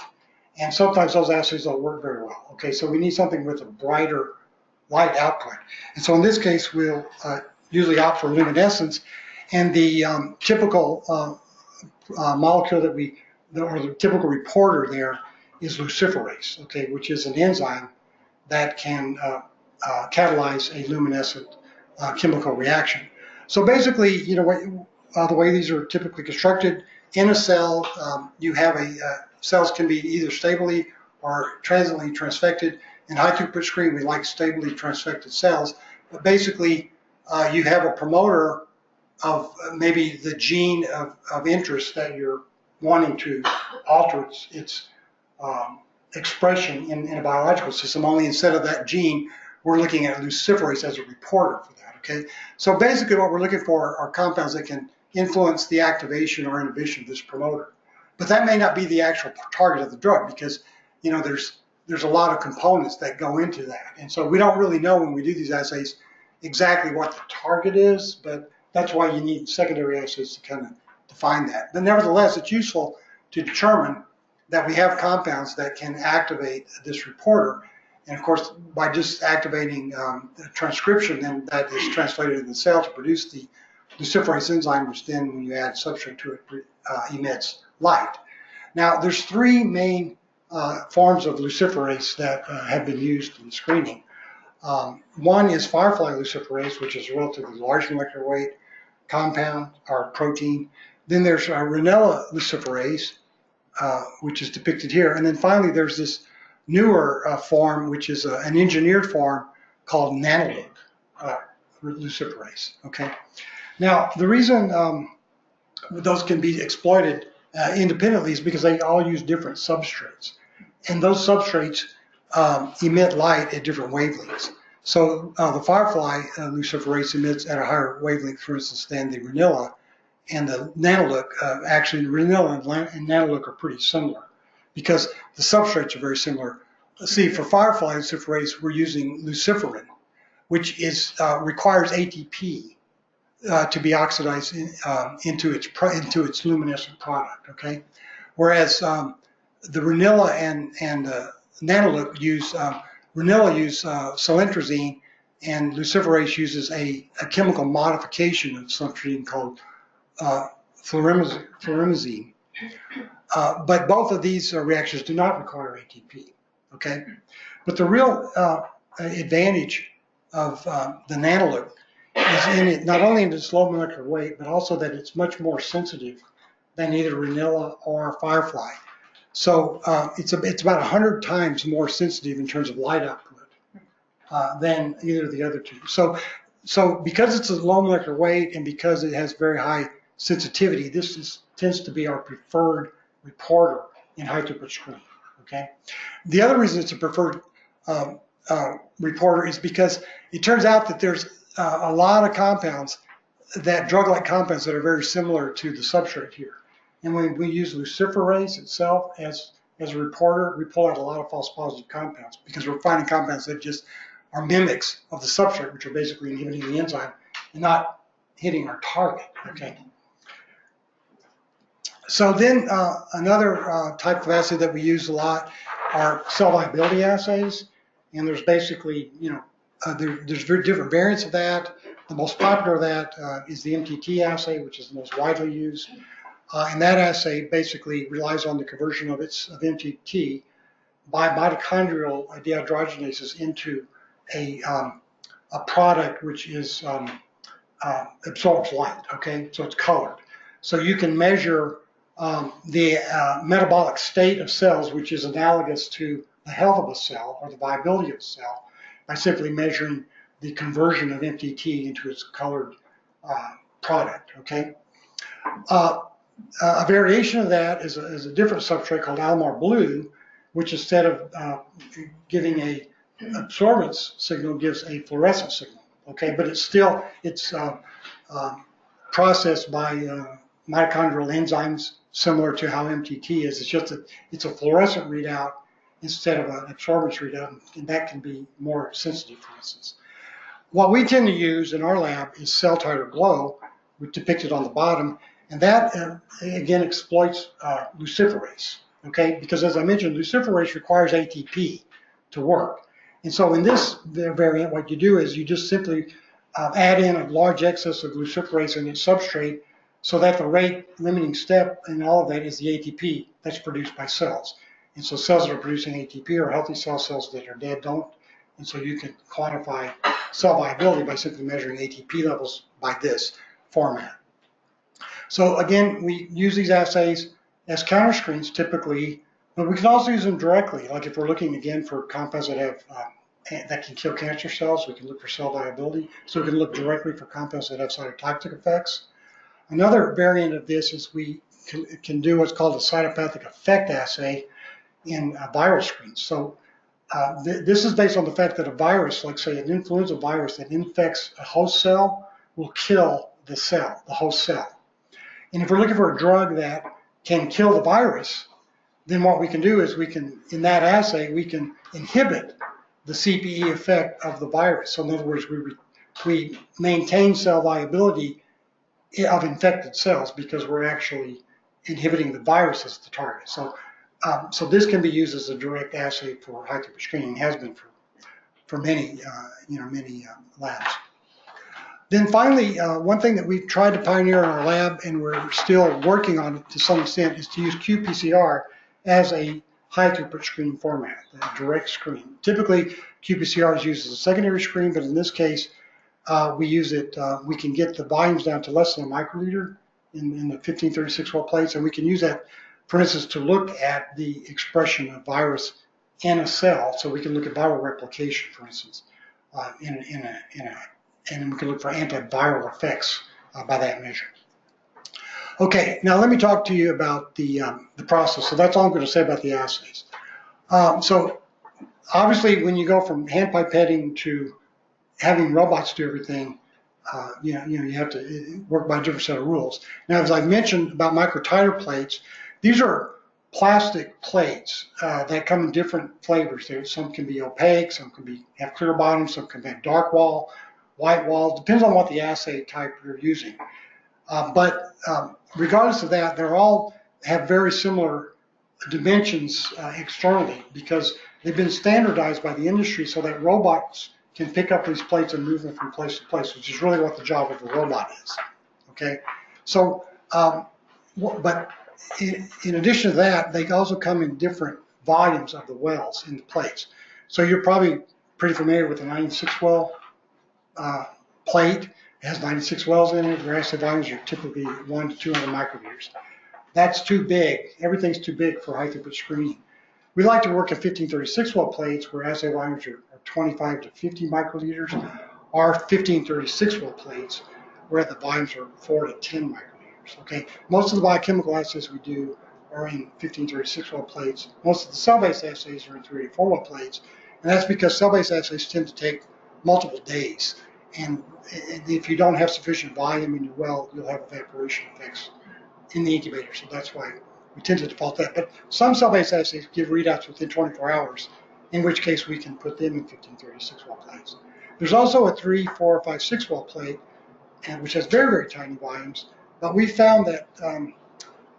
and sometimes those assays don't work very well. Okay, so we need something with a brighter light output, and so in this case we'll usually opt for luminescence, and the typical molecule or the typical reporter there is luciferase, okay, which is an enzyme that can catalyze a luminescent chemical reaction. So basically, you know, the way these are typically constructed, in a cell, you have cells can be either stably or transiently transfected. In high throughput screen, we like stably transfected cells. But basically, you have a promoter of maybe the gene of interest that you're wanting to alter its expression in a biological system, only instead of that gene, we're looking at luciferase as a reporter for that, okay? So basically what we're looking for are compounds that can influence the activation or inhibition of this promoter. But that may not be the actual target of the drug because, you know, there's a lot of components that go into that. And so we don't really know when we do these assays exactly what the target is, but that's why you need secondary assays to kind of define that. But nevertheless, it's useful to determine that we have compounds that can activate this reporter. And of course, by just activating transcription, then that is translated in the cell to produce the luciferase enzyme, which then, when you add substrate to it, emits light. Now, there's three main forms of luciferase that have been used in screening. One is firefly luciferase, which is a relatively large molecular weight compound or protein. Then there's Ranella luciferase, which is depicted here. And then finally, there's this newer form, which is an engineered form called nanoluc luciferase. Okay. Now, the reason those can be exploited independently is because they all use different substrates. And those substrates emit light at different wavelengths. So the firefly luciferase emits at a higher wavelength, for instance, than the Ranella. And the nanoluc, actually, Ranella and nanoluc are pretty similar because the substrates are very similar. See, for firefly luciferase, we're using luciferin, which requires ATP to be oxidized into its luminescent product. Okay, whereas the Ranella and nanoluc use Ranella use cilantrazine, and luciferase uses a chemical modification of cilantrazine called fluorescence. But both of these reactions do not require ATP, okay? But the real advantage of the nanoluc is in it, not only in its low molecular weight, but also that it's much more sensitive than either Ranella or firefly. So it's about 100 times more sensitive in terms of light output than either of the other two. So because it's a low molecular weight and because it has very high sensitivity, this tends to be our preferred reporter in high throughput screening. Okay. The other reason it's a preferred reporter is because it turns out that there's a lot of compounds, drug-like compounds that are very similar to the substrate here. And when we use luciferase itself as a reporter, we pull out a lot of false positive compounds because we're finding compounds that just are mimics of the substrate, which are basically inhibiting the enzyme and not hitting our target. Okay. So then another type of assay that we use a lot are cell viability assays. And there's basically, you know, there's very different variants of that. The most popular of that is the MTT assay, which is the most widely used. And that assay basically relies on the conversion of MTT by mitochondrial dehydrogenases into a product which is absorbs light. Okay, so it's colored. So you can measure the metabolic state of cells, which is analogous to the health of a cell or the viability of a cell, by simply measuring the conversion of MTT into its colored product. Okay. A variation of that is a different substrate called Almar blue, which instead of giving a absorbance signal gives a fluorescence signal. Okay, but it's processed by mitochondrial enzymes, similar to how MTT is. It's just it's a fluorescent readout instead of an absorbance readout, and that can be more sensitive, for instance. What we tend to use in our lab is cell titer glow, which depicted on the bottom. And that, again, exploits luciferase, okay? Because as I mentioned, luciferase requires ATP to work. And so in this variant, what you do is you just simply add in a large excess of luciferase in its substrate so that the rate limiting step in all of that is the ATP that's produced by cells. And so cells that are producing ATP are healthy cells that are dead don't. And so you can quantify cell viability by simply measuring ATP levels by this format. So again, we use these assays as counter screens typically, but we can also use them directly. Like if we're looking again for compounds that have that can kill cancer cells, we can look for cell viability. So we can look directly for compounds that have cytotoxic effects. Another variant of this is we can do what's called a cytopathic effect assay in viral screens. So this is based on the fact that a virus, like say an influenza virus that infects a host cell, will kill the cell, the host cell. And if we're looking for a drug that can kill the virus, then what we can do is we can, in that assay, we can inhibit the CPE effect of the virus. So in other words, we maintain cell viability of infected cells because we're actually inhibiting the virus as the target. So, so this can be used as a direct assay for high throughput screening. It has been for many, many labs. Then finally, one thing that we've tried to pioneer in our lab, and we're still working on it to some extent, is to use qPCR as a high throughput screening format, a direct screen. Typically, qPCR is used as a secondary screen, but in this case, we use it, we can get the volumes down to less than a microliter in the 1536 well plates, and we can use that, for instance, to look at the expression of virus in a cell. So we can look at viral replication, for instance, and we can look for antiviral effects by that measure. Okay, now let me talk to you about the process. So that's all I'm going to say about the assays. So obviously, when you go from hand pipetting to having robots do everything, you have to work by a different set of rules. Now, as I mentioned about microtiter plates, these are plastic plates that come in different flavors. Some can be opaque, some can have clear bottoms, some can have dark wall, white wall. Depends on what the assay type you're using. But regardless of that, they're all have very similar dimensions externally because they've been standardized by the industry so that robots can pick up these plates and move them from place to place, which is really what the job of a robot is. Okay, so but in addition to that, they also come in different volumes of the wells in the plates. So you're probably pretty familiar with the 96 well plate. It has 96 wells in it. Their assay volumes are typically 1 to 200 microliters. That's too big. Everything's too big for high throughput screening. We like to work at 1536 well plates where assay volumes are 25 to 50 microliters, or 1536 well plates where the volumes are 4 to 10 microliters. Okay, most of the biochemical assays we do are in 1536 well plates. Most of the cell-based assays are in 384 well plates, and that's because cell-based assays tend to take multiple days. And if you don't have sufficient volume in your well, you'll have evaporation effects in the incubator. So that's why we tend to default that. But some cell-based assays give readouts within 24 hours, in which case we can put them in 1536 well plates. There's also a 3, 4, 5, 6 well plate, which has very, very tiny volumes. But we found that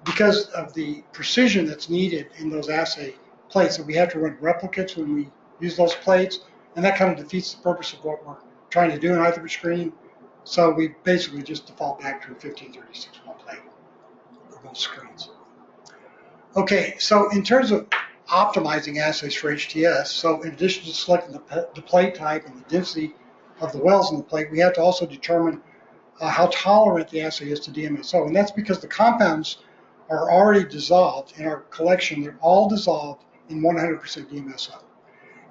because of the precision that's needed in those assay plates, that we have to run replicates when we use those plates, and that kind of defeats the purpose of what we're trying to do in high throughput screening. So we basically just default back to a 1536 well plate for most screens. Okay, so in terms of optimizing assays for HTS, so in addition to selecting the plate type and the density of the wells in the plate, we have to also determine how tolerant the assay is to DMSO. And that's because the compounds are already dissolved in our collection. They're all dissolved in 100% DMSO.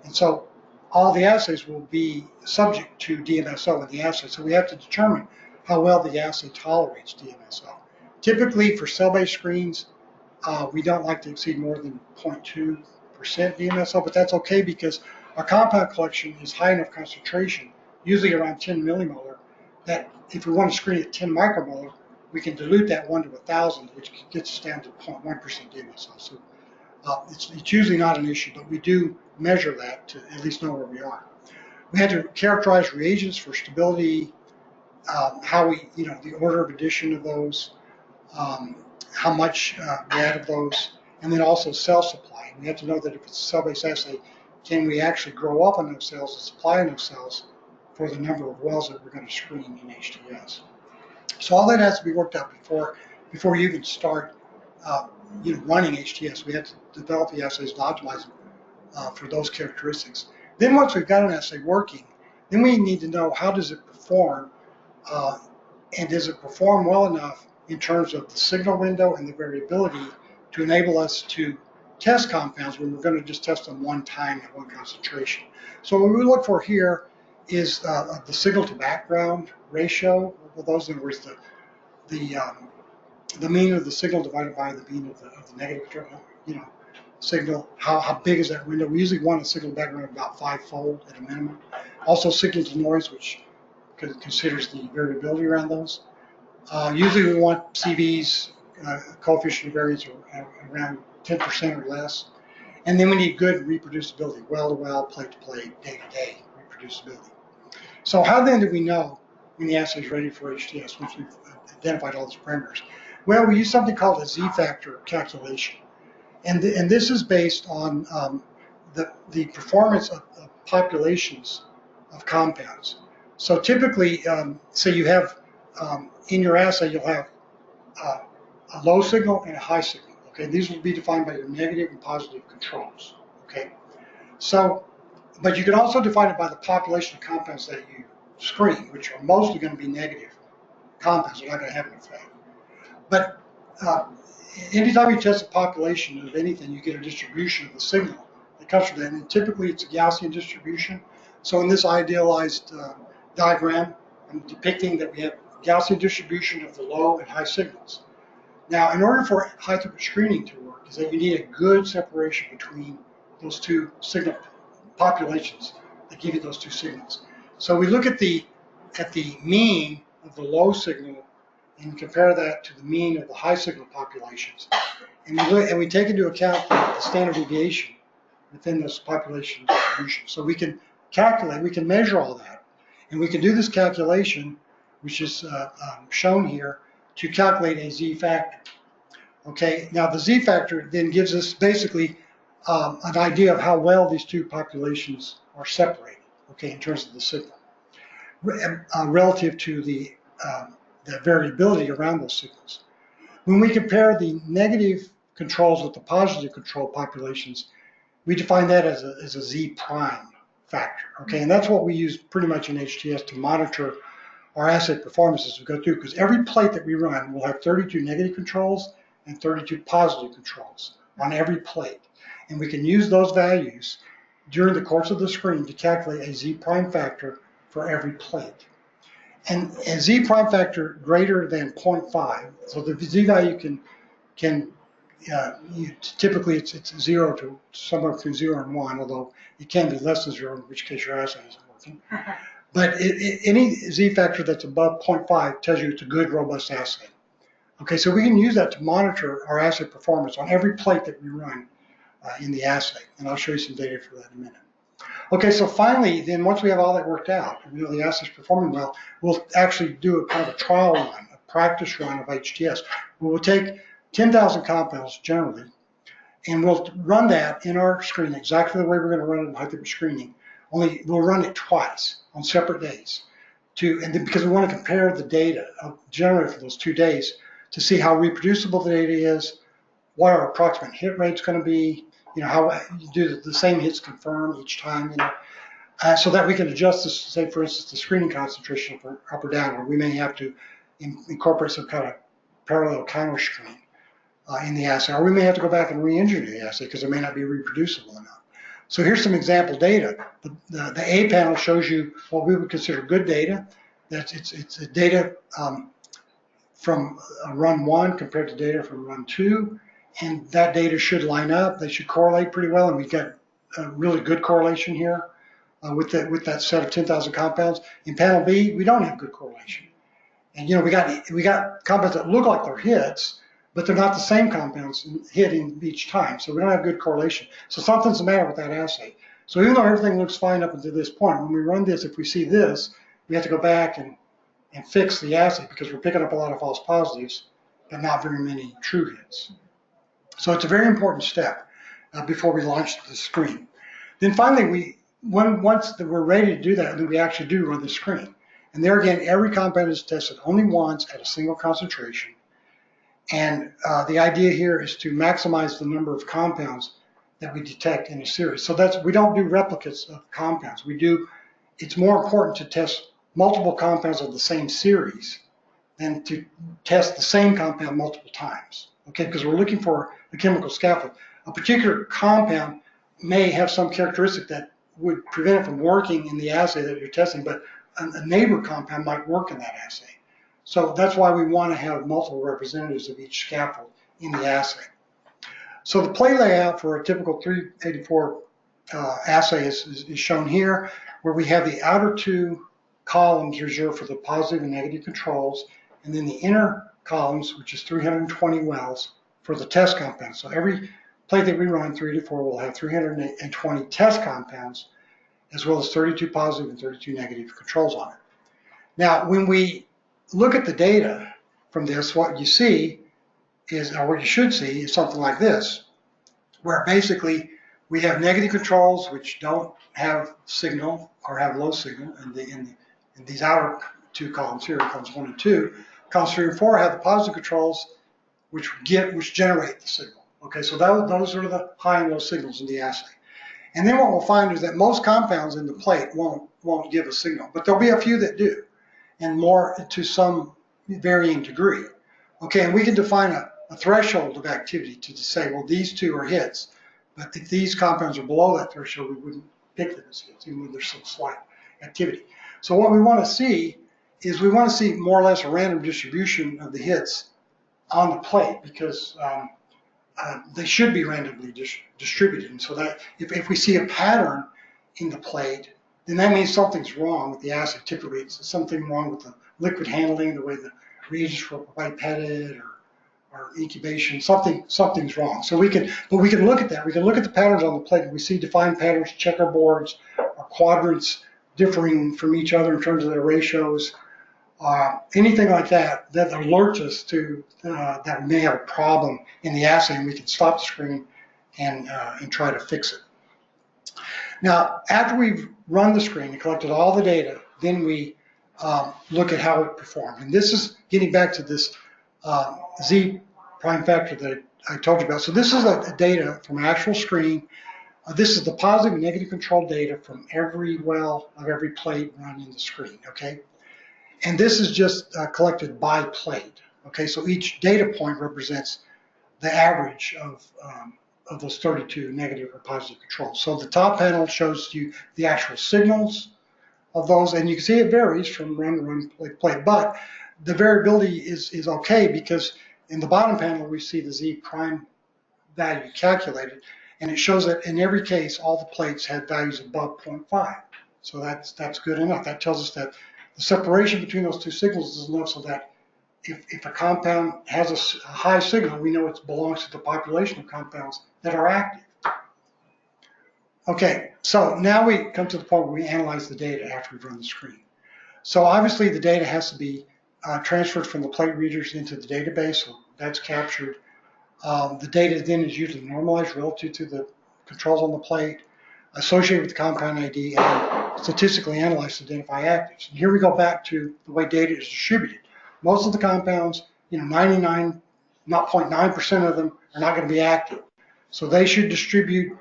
And so all the assays will be subject to DMSO in the assay. So we have to determine how well the assay tolerates DMSO. Typically for cell-based screens, we don't like to exceed more than 0.2% DMSO, but that's okay because our compound collection is high enough concentration, usually around 10 millimolar, that if we want to screen at 10 micromolar, we can dilute that 1 to 1,000, which gets us down to 0.1% DMSO. So it's usually not an issue, but we do measure that to at least know where we are. We had to characterize reagents for stability, how we, the order of addition of those, how much we add of those, and then also cell supply. We have to know that if it's a cell-based assay, can we actually grow up enough cells and supply enough cells for the number of wells that we're going to screen in HTS. So all that has to be worked out before you even start running HTS. We have to develop the assays and optimize them for those characteristics. Then once we've got an assay working, then we need to know how does it perform, and does it perform well enough in terms of the signal window and the variability to enable us to test compounds when we're going to just test them one time at one concentration. So what we look for here is the signal to background ratio. Well, those, in other words, the mean of the signal divided by the mean of the negative, signal. How big is that window? We usually want a signal background about 5-fold at a minimum. Also, signal to noise, which considers the variability around those. Usually, we want CVs, coefficient of variance, around 10% or less. And then we need good reproducibility, well to well, plate to plate, day to day reproducibility. So how then do we know when the assay is ready for HTS once we've identified all those parameters? Well, we use something called a Z-factor calculation. And this is based on the performance of populations of compounds. So typically, say you have, in your assay, you'll have a low signal and a high signal. Okay, these will be defined by your negative and positive controls. Okay, so, but you can also define it by the population of compounds that you screen, which are mostly going to be negative compounds. They're not going to have an effect. But anytime you test a population of anything, you get a distribution of the signal that comes from that. And typically, it's a Gaussian distribution. So in this idealized diagram, I'm depicting that we have Gaussian distribution of the low and high signals. Now, in order for high throughput screening to work, is that you need a good separation between those two signal populations that give you those two signals. So we look at the mean of the low signal and compare that to the mean of the high signal populations, and we take into account the standard deviation within this population distribution. So we can calculate, we can measure all that, and we can do this calculation, which is shown here, to calculate a Z-factor. Okay, now the Z-factor then gives us basically an idea of how well these two populations are separated, okay, in terms of the signal, relative to the variability around those signals. When we compare the negative controls with the positive control populations, we define that as a Z prime factor, okay, and that's what we use pretty much in HTS to monitor our assay performance as we go through, because every plate that we run will have 32 negative controls and 32 positive controls on every plate. And we can use those values during the course of the screen to calculate a Z prime factor for every plate. And a Z prime factor greater than 0.5, so the Z value typically it's 0 to somewhere between 0 and 1, although it can be less than 0, in which case your assay isn't working. But any Z factor that's above 0.5 tells you it's a good, robust assay. Okay, so we can use that to monitor our assay performance on every plate that we run in the assay. And I'll show you some data for that in a minute. Okay, so finally, then once we have all that worked out, and we know the assay's performing well, we'll actually do a kind of a trial run, a practice run of HTS. We'll take 10,000 compounds generally, and we'll run that in our screen exactly the way we're going to run it in high-throughput screening. Only we'll run it twice on separate days, because we want to compare the data generated for those 2 days to see how reproducible the data is, what our approximate hit rate's going to be, how you do the same hits confirm each time, so that we can adjust this, say for instance, the screening concentration up or down, or we may have to incorporate some kind of parallel counter screen in the assay, or we may have to go back and re-engineer the assay because it may not be reproducible enough. So here's some example data. The A panel shows you what we would consider good data. It's data from run 1 compared to data from run 2, and that data should line up. They should correlate pretty well, and we've got a really good correlation here with that set of 10,000 compounds. In panel B, we don't have good correlation, and we got compounds that look like they're hits, but they're not the same compounds hitting each time, so we don't have good correlation. So something's the matter with that assay. So even though everything looks fine up until this point, when we run this, if we see this, we have to go back and fix the assay because we're picking up a lot of false positives, but not very many true hits. So it's a very important step before we launch the screen. Then finally, once we're ready to do that, then we actually do run the screen. And there again, every compound is tested only once at a single concentration. And the idea here is to maximize the number of compounds that we detect in a series. So we don't do replicates of compounds. It's more important to test multiple compounds of the same series than to test the same compound multiple times, okay? Because we're looking for a chemical scaffold. A particular compound may have some characteristic that would prevent it from working in the assay that you're testing, but a neighbor compound might work in that assay. So that's why we want to have multiple representatives of each scaffold in the assay. So the plate layout for a typical 384 assay is shown here, where we have the outer two columns reserved for the positive and negative controls, and then the inner columns, which is 320 wells, for the test compounds. So every plate that we run, 384, will have 320 test compounds, as well as 32 positive and 32 negative controls on it. Now, when we look at the data from this, what you see is, or what you should see, is something like this, where basically we have negative controls which don't have signal or have low signal in these outer two columns here, columns 1 and 2. Columns 3 and 4 have the positive controls which generate the signal. Okay, so those are the high and low signals in the assay. And then what we'll find is that most compounds in the plate won't give a signal, but there'll be a few that do, and more to some varying degree. Okay, and we can define a threshold of activity to say, well, these two are hits, but if these compounds are below that threshold, we wouldn't pick them as hits, even though there's some slight activity. So what we want to see is we want to see more or less a random distribution of the hits on the plate, because they should be randomly distributed. And so that if we see a pattern in the plate, then that means something's wrong with the assay. Typically, it's something wrong with the liquid handling, the way the reagents were pipetted, or incubation. Something's wrong. So we can look at that. We can look at the patterns on the plate, and we see defined patterns, checkerboards, or quadrants differing from each other in terms of their ratios. Anything like that alerts us to that we may have a problem in the assay, and we can stop the screen and try to fix it. Now, after we've run the screen and collected all the data, then we look at how it performed. And this is getting back to this Z prime factor that I told you about. So this is the data from an actual screen. This is the positive and negative control data from every well of every plate run in the screen, okay? And this is just collected by plate, okay? So each data point represents the average of those 32 negative or positive controls. So the top panel shows you the actual signals of those, and you can see it varies from run to run, plate. But the variability is okay, because in the bottom panel we see the Z prime value calculated, and it shows that in every case all the plates had values above 0.5. So that's good enough. That tells us that the separation between those two signals is enough so that if a compound has a high signal, we know it belongs to the population of compounds that are active. Okay, so now we come to the point where we analyze the data after we've run the screen. So obviously the data has to be transferred from the plate readers into the database, so that's captured. The data then is usually normalized relative to the controls on the plate, associated with the compound ID, and statistically analyzed to identify actives. And here we go back to the way data is distributed. Most of the compounds, 99.9% of them are not going to be active. So they should distribute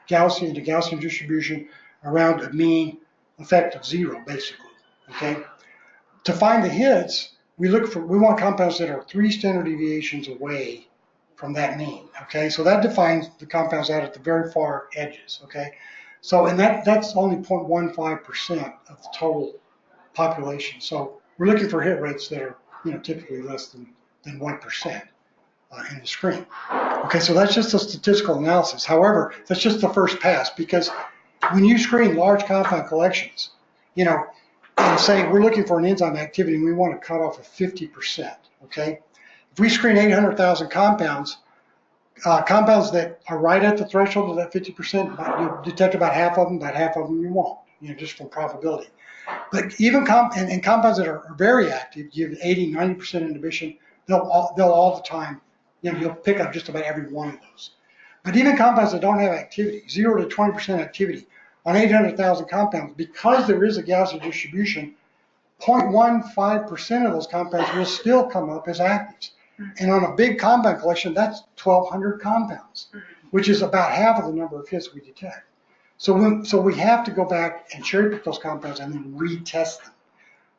Gaussian to Gaussian distribution around a mean effect of 0, basically, okay? To find the hits, we want compounds that are 3 standard deviations away from that mean, okay? So that defines the compounds out at the very far edges, okay? So, and that's only 0.15% of the total population. So we're looking for hit rates that are, typically less than 1% in the screen. Okay, so that's just a statistical analysis. However, that's just the first pass, because when you screen large compound collections, and say we're looking for an enzyme activity and we want to cut off of 50%, okay? If we screen 800,000 compounds, compounds that are right at the threshold of that 50%, you'll detect about half of them you won't, just from probability. But even compounds that are very active, you have 80, 90% inhibition, they'll all the time, you'll pick up just about every one of those. But even compounds that don't have activity, 0 to 20% activity on 800,000 compounds, because there is a Gaussian distribution, 0.15% of those compounds will still come up as actives. And on a big compound collection, that's 1,200 compounds. which is about half of the number of hits we detect. So we have to go back and cherry pick those compounds and then retest them.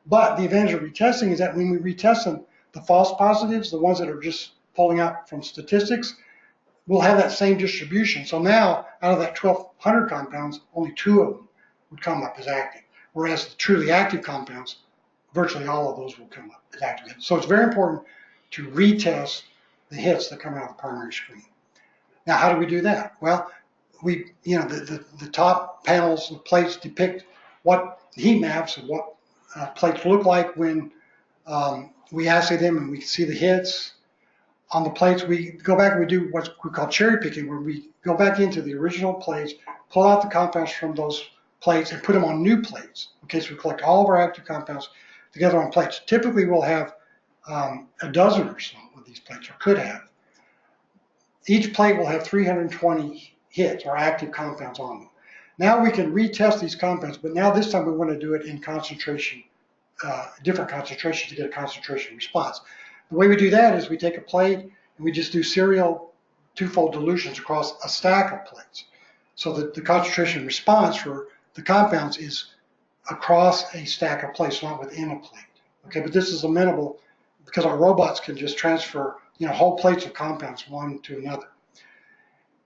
But the advantage of retesting is that when we retest them, the false positives, the ones that are just pulling out from statistics, will have that same distribution. So now, out of that 1,200 compounds, only 2 of them would come up as active. Whereas the truly active compounds, virtually all of those will come up as active hits. So it's very important to retest the hits that come out of the primary screen. Now, how do we do that? Well, the top panels and plates depict what heat maps of what plates look like when we assay them, and we can see the hits. On the plates, we go back and we do what we call cherry picking, where we go back into the original plates, pull out the compounds from those plates, and put them on new plates. Okay, so we collect all of our active compounds together on plates. Typically, we'll have a dozen or so of these plates, or could have. Each plate will have 320 hits, or active compounds on them. Now we can retest these compounds, but now this time we want to do it in concentration, different concentration to get a concentration response. The way we do that is we take a plate and we just do serial twofold dilutions across a stack of plates. So that the concentration response for the compounds is across a stack of plates, not within a plate. Okay, but this is amenable because our robots can just transfer, whole plates of compounds one to another.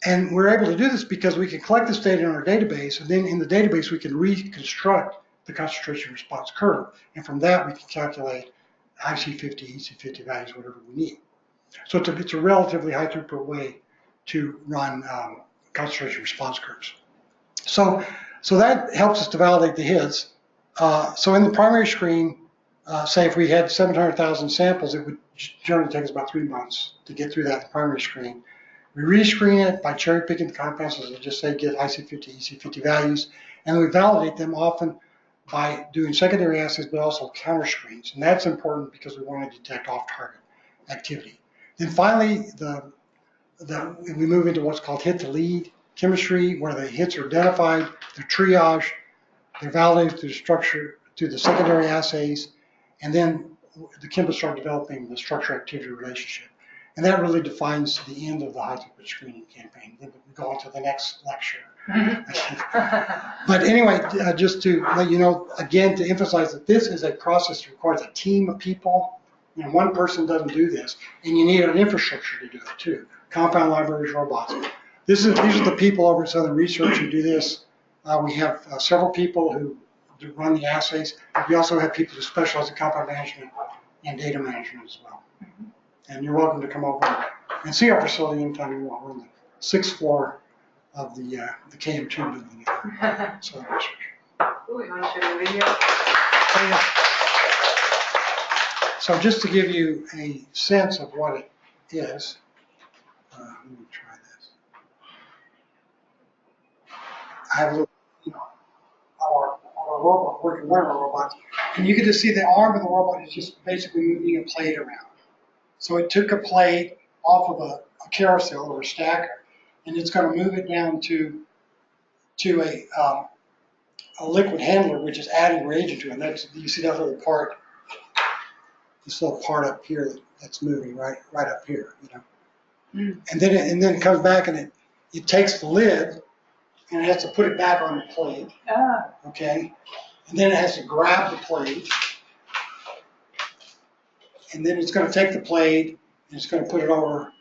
And we're able to do this because we can collect this data in our database, and then in the database we can reconstruct the concentration response curve. And from that we can calculate IC50, EC50 values, whatever we need. So it's a relatively high throughput way to run concentration response curves. So that helps us to validate the hits. So in the primary screen, say if we had 700,000 samples, it would generally take us about 3 months to get through that in the primary screen. We rescreen it by cherry picking the compounds, as I just said, get IC50, EC50 values, and then we validate them often by doing secondary assays, but also counter screens. And that's important because we want to detect off-target activity. Then finally, we move into what's called hit-to-lead chemistry, where the hits are identified, they're triaged, they're validated through the structure, through the secondary assays, and then the chemists start developing the structure-activity relationship. And that really defines the end of the high-throughput screening campaign. Then we go on to the next lecture. But anyway, just to let you know, again, to emphasize that this is a process that requires a team of people. One person doesn't do this, and you need an infrastructure to do it too. Compound libraries, robots. These are the people over at Southern Research who do this. We have several people who run the assays. We also have people who specialize in compound management and data management as well. And you're welcome to come over and see our facility anytime you want. We're on the 6th floor of the KM2 building at Southern Research. Ooh, you want to show the video? So just to give you a sense of what it is, let me try this. I have a little, our robot, working one of our robots, and you get to see the arm of the robot is just basically moving a plate around. So it took a plate off of a carousel or a stacker, and it's going to move it down to a liquid handler, which is adding reagent to it. And that's, you see that little part, this little part up here that's moving right up here, And then it comes back and it takes the lid and it has to put it back on the plate. Okay, and then it has to grab the plate, and then it's going to take the plate and it's going to put it over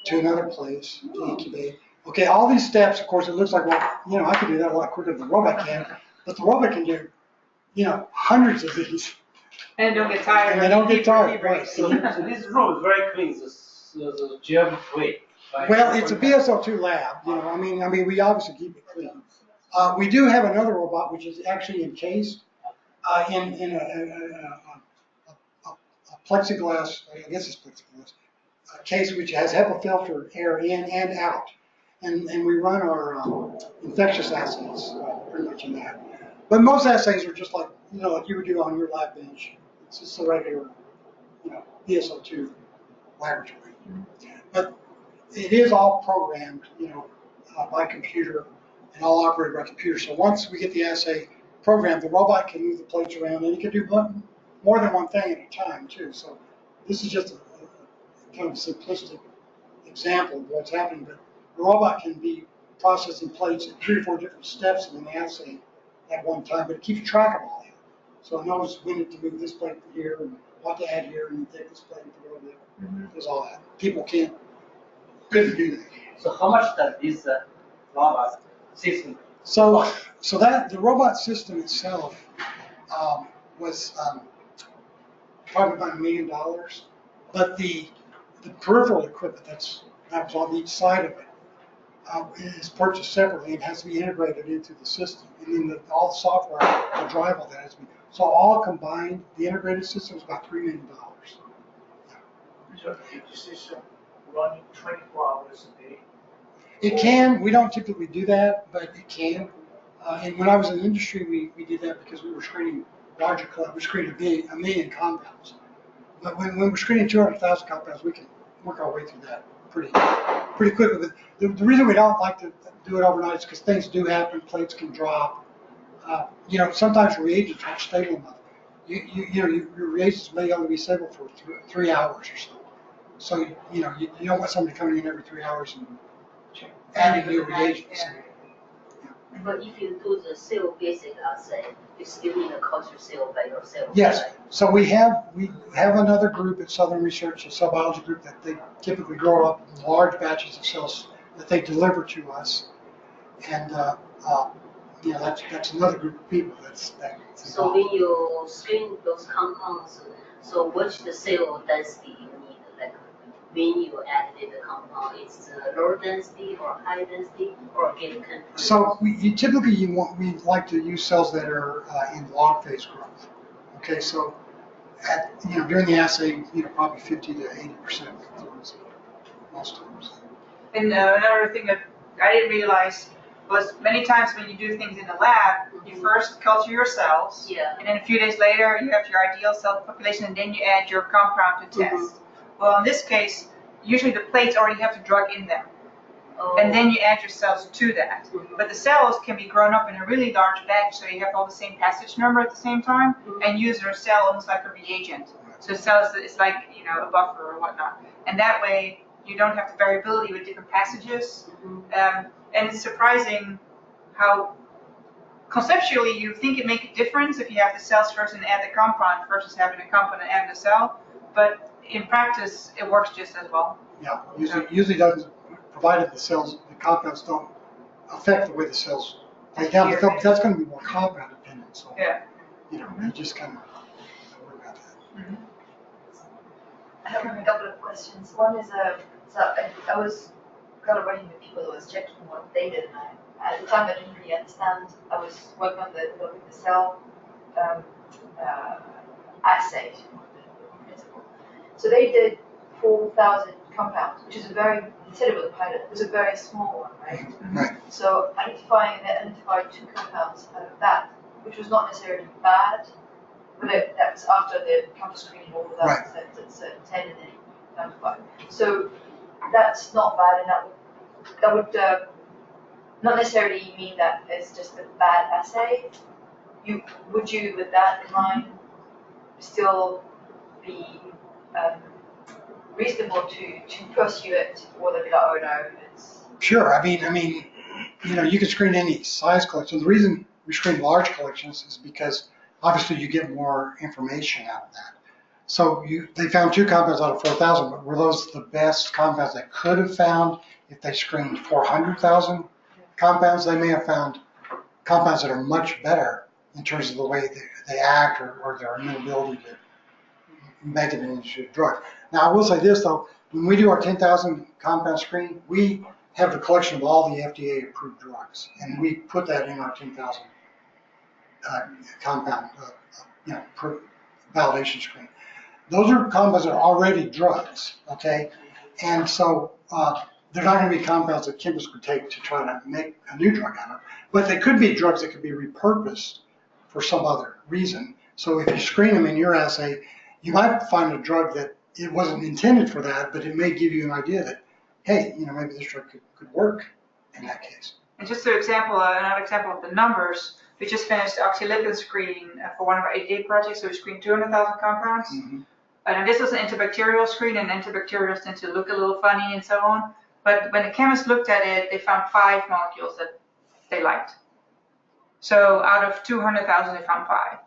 to another place to incubate. Okay, all these steps, of course, it looks like, well, I could do that a lot quicker than the robot can, but the robot can do, hundreds of these. And don't get tired. And they don't get tired, right. So this room is very clean, the gem free. Well, it's a BSL2 lab, I mean, we obviously keep it clean. We do have another robot, which is actually encased in a plexiglass, I guess it's plexiglass, case which has HEPA filter air in and out. And we run our infectious assays pretty much in that. But most assays are just like, like you would do on your lab bench. It's just a regular, BSL2 laboratory. But it is all programmed, by computer and all operated by computer. So once we get the assay programmed, the robot can move the plates around, and it can do more than one thing at a time too. So this is just a kind of simplistic example of what's happening, but the robot can be processing plates at 3 or 4 different steps in an assay at one time, but it keeps track of all that. So it knows when to move this plate to here and what to add here and take this plate to go there. Does all that. People couldn't do that. So how much does this robot system So, cost? so that the robot system itself was probably about $1 million, but the peripheral equipment that was on each side of it is purchased separately and has to be integrated into the system. And then all the software to drive all that has to be. So all combined, the integrated system is about $3 million. So the system running 24 hours a day? It can. We don't typically do that, but it can. And when I was in the industry, we did that because we were screening larger collections. We screened a million compounds. But when we're screening 200,000 compounds, we can work our way through that pretty quickly. But the reason we don't like to do it overnight is because things do happen. Plates can drop. Sometimes reagents aren't stable enough. Your reagents may only be stable for 3 hours or so. So you don't want somebody coming in every 3 hours and adding new reagents. But if you do the cell basic assay, you still need a culture cell by yourself. Yes. Right? So we have another group at Southern Research, a cell biology group, that they typically grow up large batches of cells that they deliver to us, and that's another group of people that's So when you screen those compounds, so what's the cell density you need? Like when you added the compound, it's low density or high density or given control? So we like to use cells that are in log phase growth. Okay, so during the assay, probably 50 to 80% most times. And another thing that I didn't realize was many times when you do things in the lab, you first culture your cells, and then a few days later you have your ideal cell population, and then you add your compound to test. Well, in this case, usually the plates already have the drug in them, and then you add your cells to that. But the cells can be grown up in a really large batch, so you have all the same passage number at the same time, and use your cell almost like a reagent. So cells is like a buffer or whatnot, and that way you don't have the variability with different passages. And it's surprising how conceptually you think it makes a difference if you have the cells first and add the compound versus having a compound and add the cell, but in practice it works just as well. Yeah, usually doesn't, provided the compounds don't affect the way the cells break down. That's going to be more compound dependent. So you just kind of worry about that. I have a couple of questions. One is, so I was collaborating with people who was checking what they did, and at the time I didn't really understand. I was working on developing the cell assay principle. So they did 4,000 compounds, which is instead of a pilot, it was a very small one, right? Right. So they identified 2 compounds out of that, which was not necessarily bad, but that was after the counter screening all of that, Right. so 10 and then down to 5. So that's not bad, and that would not necessarily mean that it's just a bad assay. Would you, with that in mind, still be reasonable to pursue it, or they'd be like, oh no, it's... Sure. I mean, you can screen any size collection. The reason we screen large collections is because obviously you get more information out of that. So they found 2 compounds out of 4,000, but were those the best compounds they could have found if they screened 400,000 compounds? They may have found compounds that are much better in terms of the way they act or their amenability to make it into a drug. Now, I will say this, though. When we do our 10,000 compound screen, we have the collection of all the FDA-approved drugs, and we put that in our 10,000 compound validation screen. Those are compounds that are already drugs, okay? And so they're not going to be compounds that chemists would take to try to make a new drug out of, but they could be drugs that could be repurposed for some other reason. So if you screen them in your assay, you might find a drug that it wasn't intended for that, but it may give you an idea that, hey, maybe this drug could work in that case. And just another example of the numbers, we just finished oxylipid screen for one of our ADDA projects, so we screened 200,000 compounds. And this was an antibacterial screen, and antibacterials tend to look a little funny and so on. but when the chemists looked at it, they found 5 molecules that they liked. So out of 200,000, they found 5.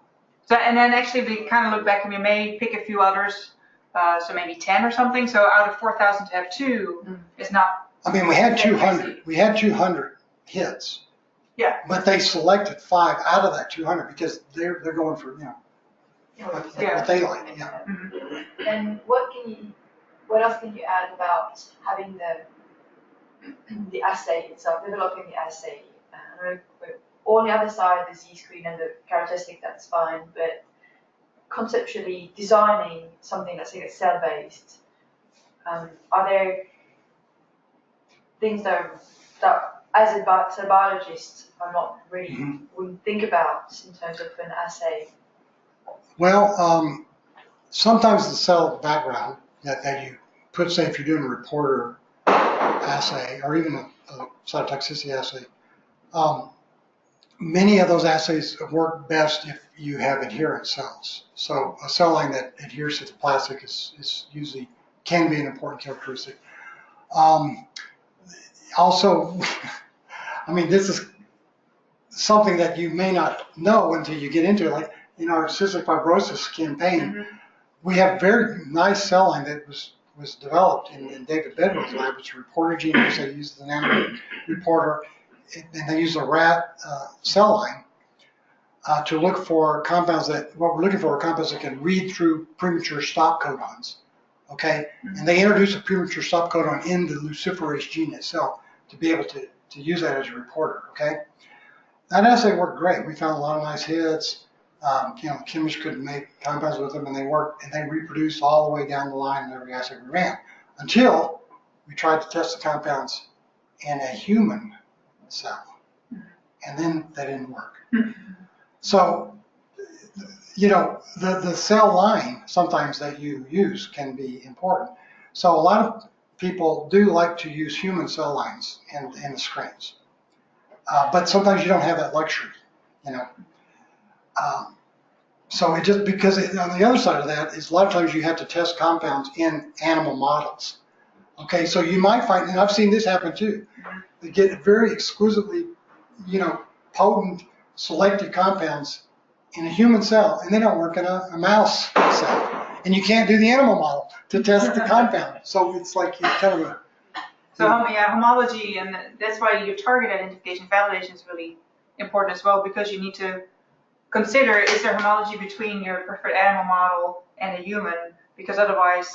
So, and then actually we kind of look back and we may pick a few others, so maybe 10 or something. So out of 4,000 to have 2 is not. I mean, we had 200. We had 200 hits. Yeah. But they selected 5 out of that 200 because they're going for, you know, what they like. Yeah. Mm-hmm. And what else can you add about having the assay itself, developing the assay? On the other side, the Z-screen and the characteristic, that's fine, but conceptually designing something that's like cell-based, are there things that as a biologist are not really wouldn't think about in terms of an assay? Well, sometimes the cell background that you put, say, if you're doing a reporter assay or even a cytotoxicity assay, many of those assays work best if you have adherent cells. So a cell line that adheres to the plastic is usually can be an important characteristic. Also, I mean, this is something that you may not know until you get into it. Like in our cystic fibrosis campaign, we have very nice cell line that was developed in David Bedwell's lab. It's a reporter genome. They use the nano reporter, and they use a rat cell line to look for compounds that, what we're looking for are compounds that can read through premature stop codons. Okay, and they introduce a premature stop codon in the luciferase gene itself to be able to use that as a reporter. Okay, that assay worked great. We found a lot of nice hits. You know, chemists could make compounds with them, and they worked, and they reproduced all the way down the line in every assay we ran, until we tried to test the compounds in a human cell, and then that didn't work. So, you know, the cell line sometimes that you use can be important. So a lot of people do like to use human cell lines in the screens, but sometimes you don't have that luxury, you know. So it just, because on the other side of that is a lot of times you have to test compounds in animal models. Okay, so you might find, and I've seen this happen too, they get very exquisitely, you know, potent selected compounds in a human cell, and they don't work in a mouse cell. And you can't do the animal model to test the compound. So it's like you kind of a... So yeah, homology, and that's why your target identification validation is really important as well, because you need to consider, is there homology between your preferred animal model and a human? Because otherwise,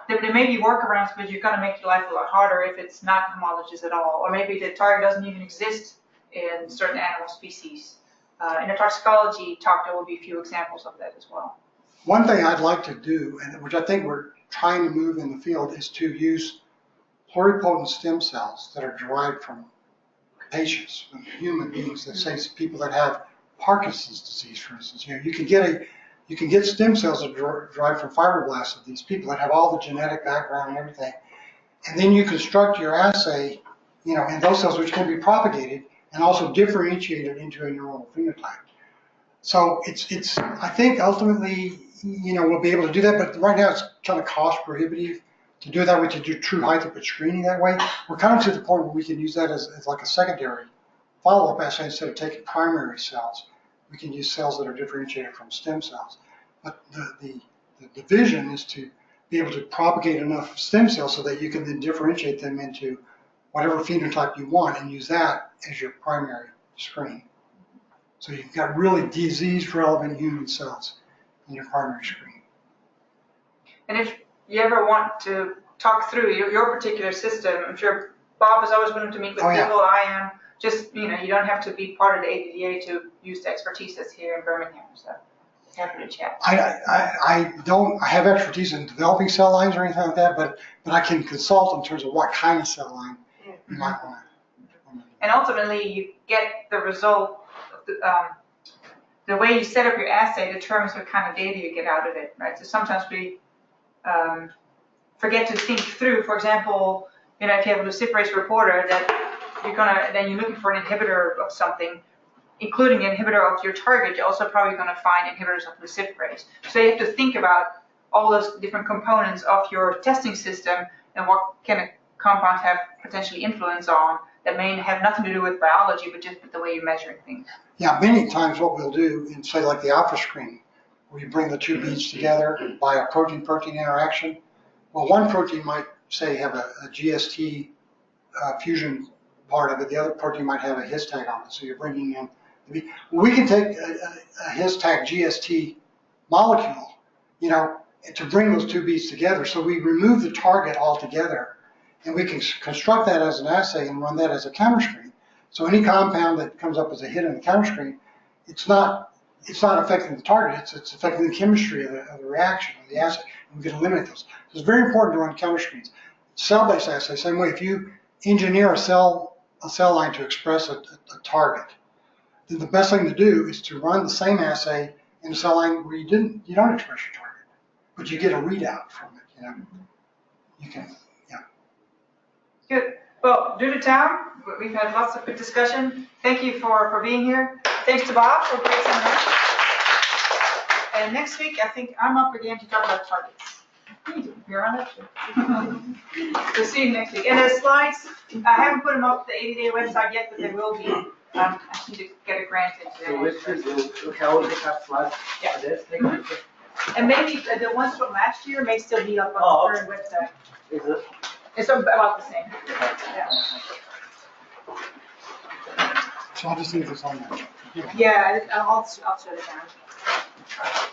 there may be workarounds, but you're going to make your life a lot harder if it's not homologous at all. Or maybe the target doesn't even exist in certain animal species. In the toxicology talk, there will be a few examples of that as well. One thing I'd like to do, and which I think we're trying to move in the field, is to use pluripotent stem cells that are derived from patients, from human beings. That say people that have Parkinson's disease, for instance. You know, you can get stem cells that are derived from fibroblasts of these people that have all the genetic background and everything, and then you construct your assay, you know, in those cells which can be propagated and also differentiated into a neuronal phenotype. So it's I think ultimately, you know, we'll be able to do that, but right now it's kind of cost prohibitive to do it that way, to do true high throughput screening that way. We're kind of to the point where we can use that as like a secondary follow-up assay. Instead of taking primary cells, we can use cells that are differentiated from stem cells. But the vision is to be able to propagate enough stem cells so that you can then differentiate them into whatever phenotype you want and use that as your primary screen. So you've got really disease-relevant human cells in your primary screen. And if you ever want to talk through your particular system, I'm sure Bob is always willing to meet with people. I am. Just, you know, you don't have to be part of the ADDA to use the expertise that's here in Birmingham. So happy to chat. I have expertise in developing cell lines or anything like that, but I can consult in terms of what kind of cell line you might want to. And ultimately, you get the result. The way you set up your assay determines what kind of data you get out of it, right? So sometimes we forget to think through. For example, you know, if you have a luciferase reporter that then you're looking for an inhibitor of something, including an inhibitor of your target, you're also probably going to find inhibitors of luciferase. So you have to think about all those different components of your testing system and what kind of compounds have potentially influence on that may have nothing to do with biology, but just with the way you're measuring things. Yeah, many times what we'll do in, say, like the alpha screen, where you bring the two beads together by a protein-protein interaction. Well, one protein might, say, have a GST fusion part of it. The other protein might have a his tag on it. So you're bringing in, we can take a his tag GST molecule, you know, to bring those two beads together. So we remove the target altogether, and we can construct that as an assay and run that as a counter screen. So any compound that comes up as a hit in the counter screen, it's not affecting the target, it's affecting the chemistry of the reaction, of the assay, and we can eliminate those. So it's very important to run counter screens. Cell-based assay, same way, if you engineer a cell line to express a target, then the best thing to do is to run the same assay in a cell line where you don't express your target, but you get a readout from it, you know. You can, yeah. Good. Well, due to time, we've had lots of good discussion. Thank you for being here. Thanks to Bob for a great seminar. And next week, I think I'm up again to talk about targets. You're on that too. We'll see you next week. And there's slides. I haven't put them up to the ADDA website yet, but they will be. I need to get a grant into So it. which we already have slides Yeah. for this thing. And maybe the ones from last year may still be up on the current website. Is it? It's about the same. Yeah. So I'll just leave this on there. Yeah, I'll shut it down.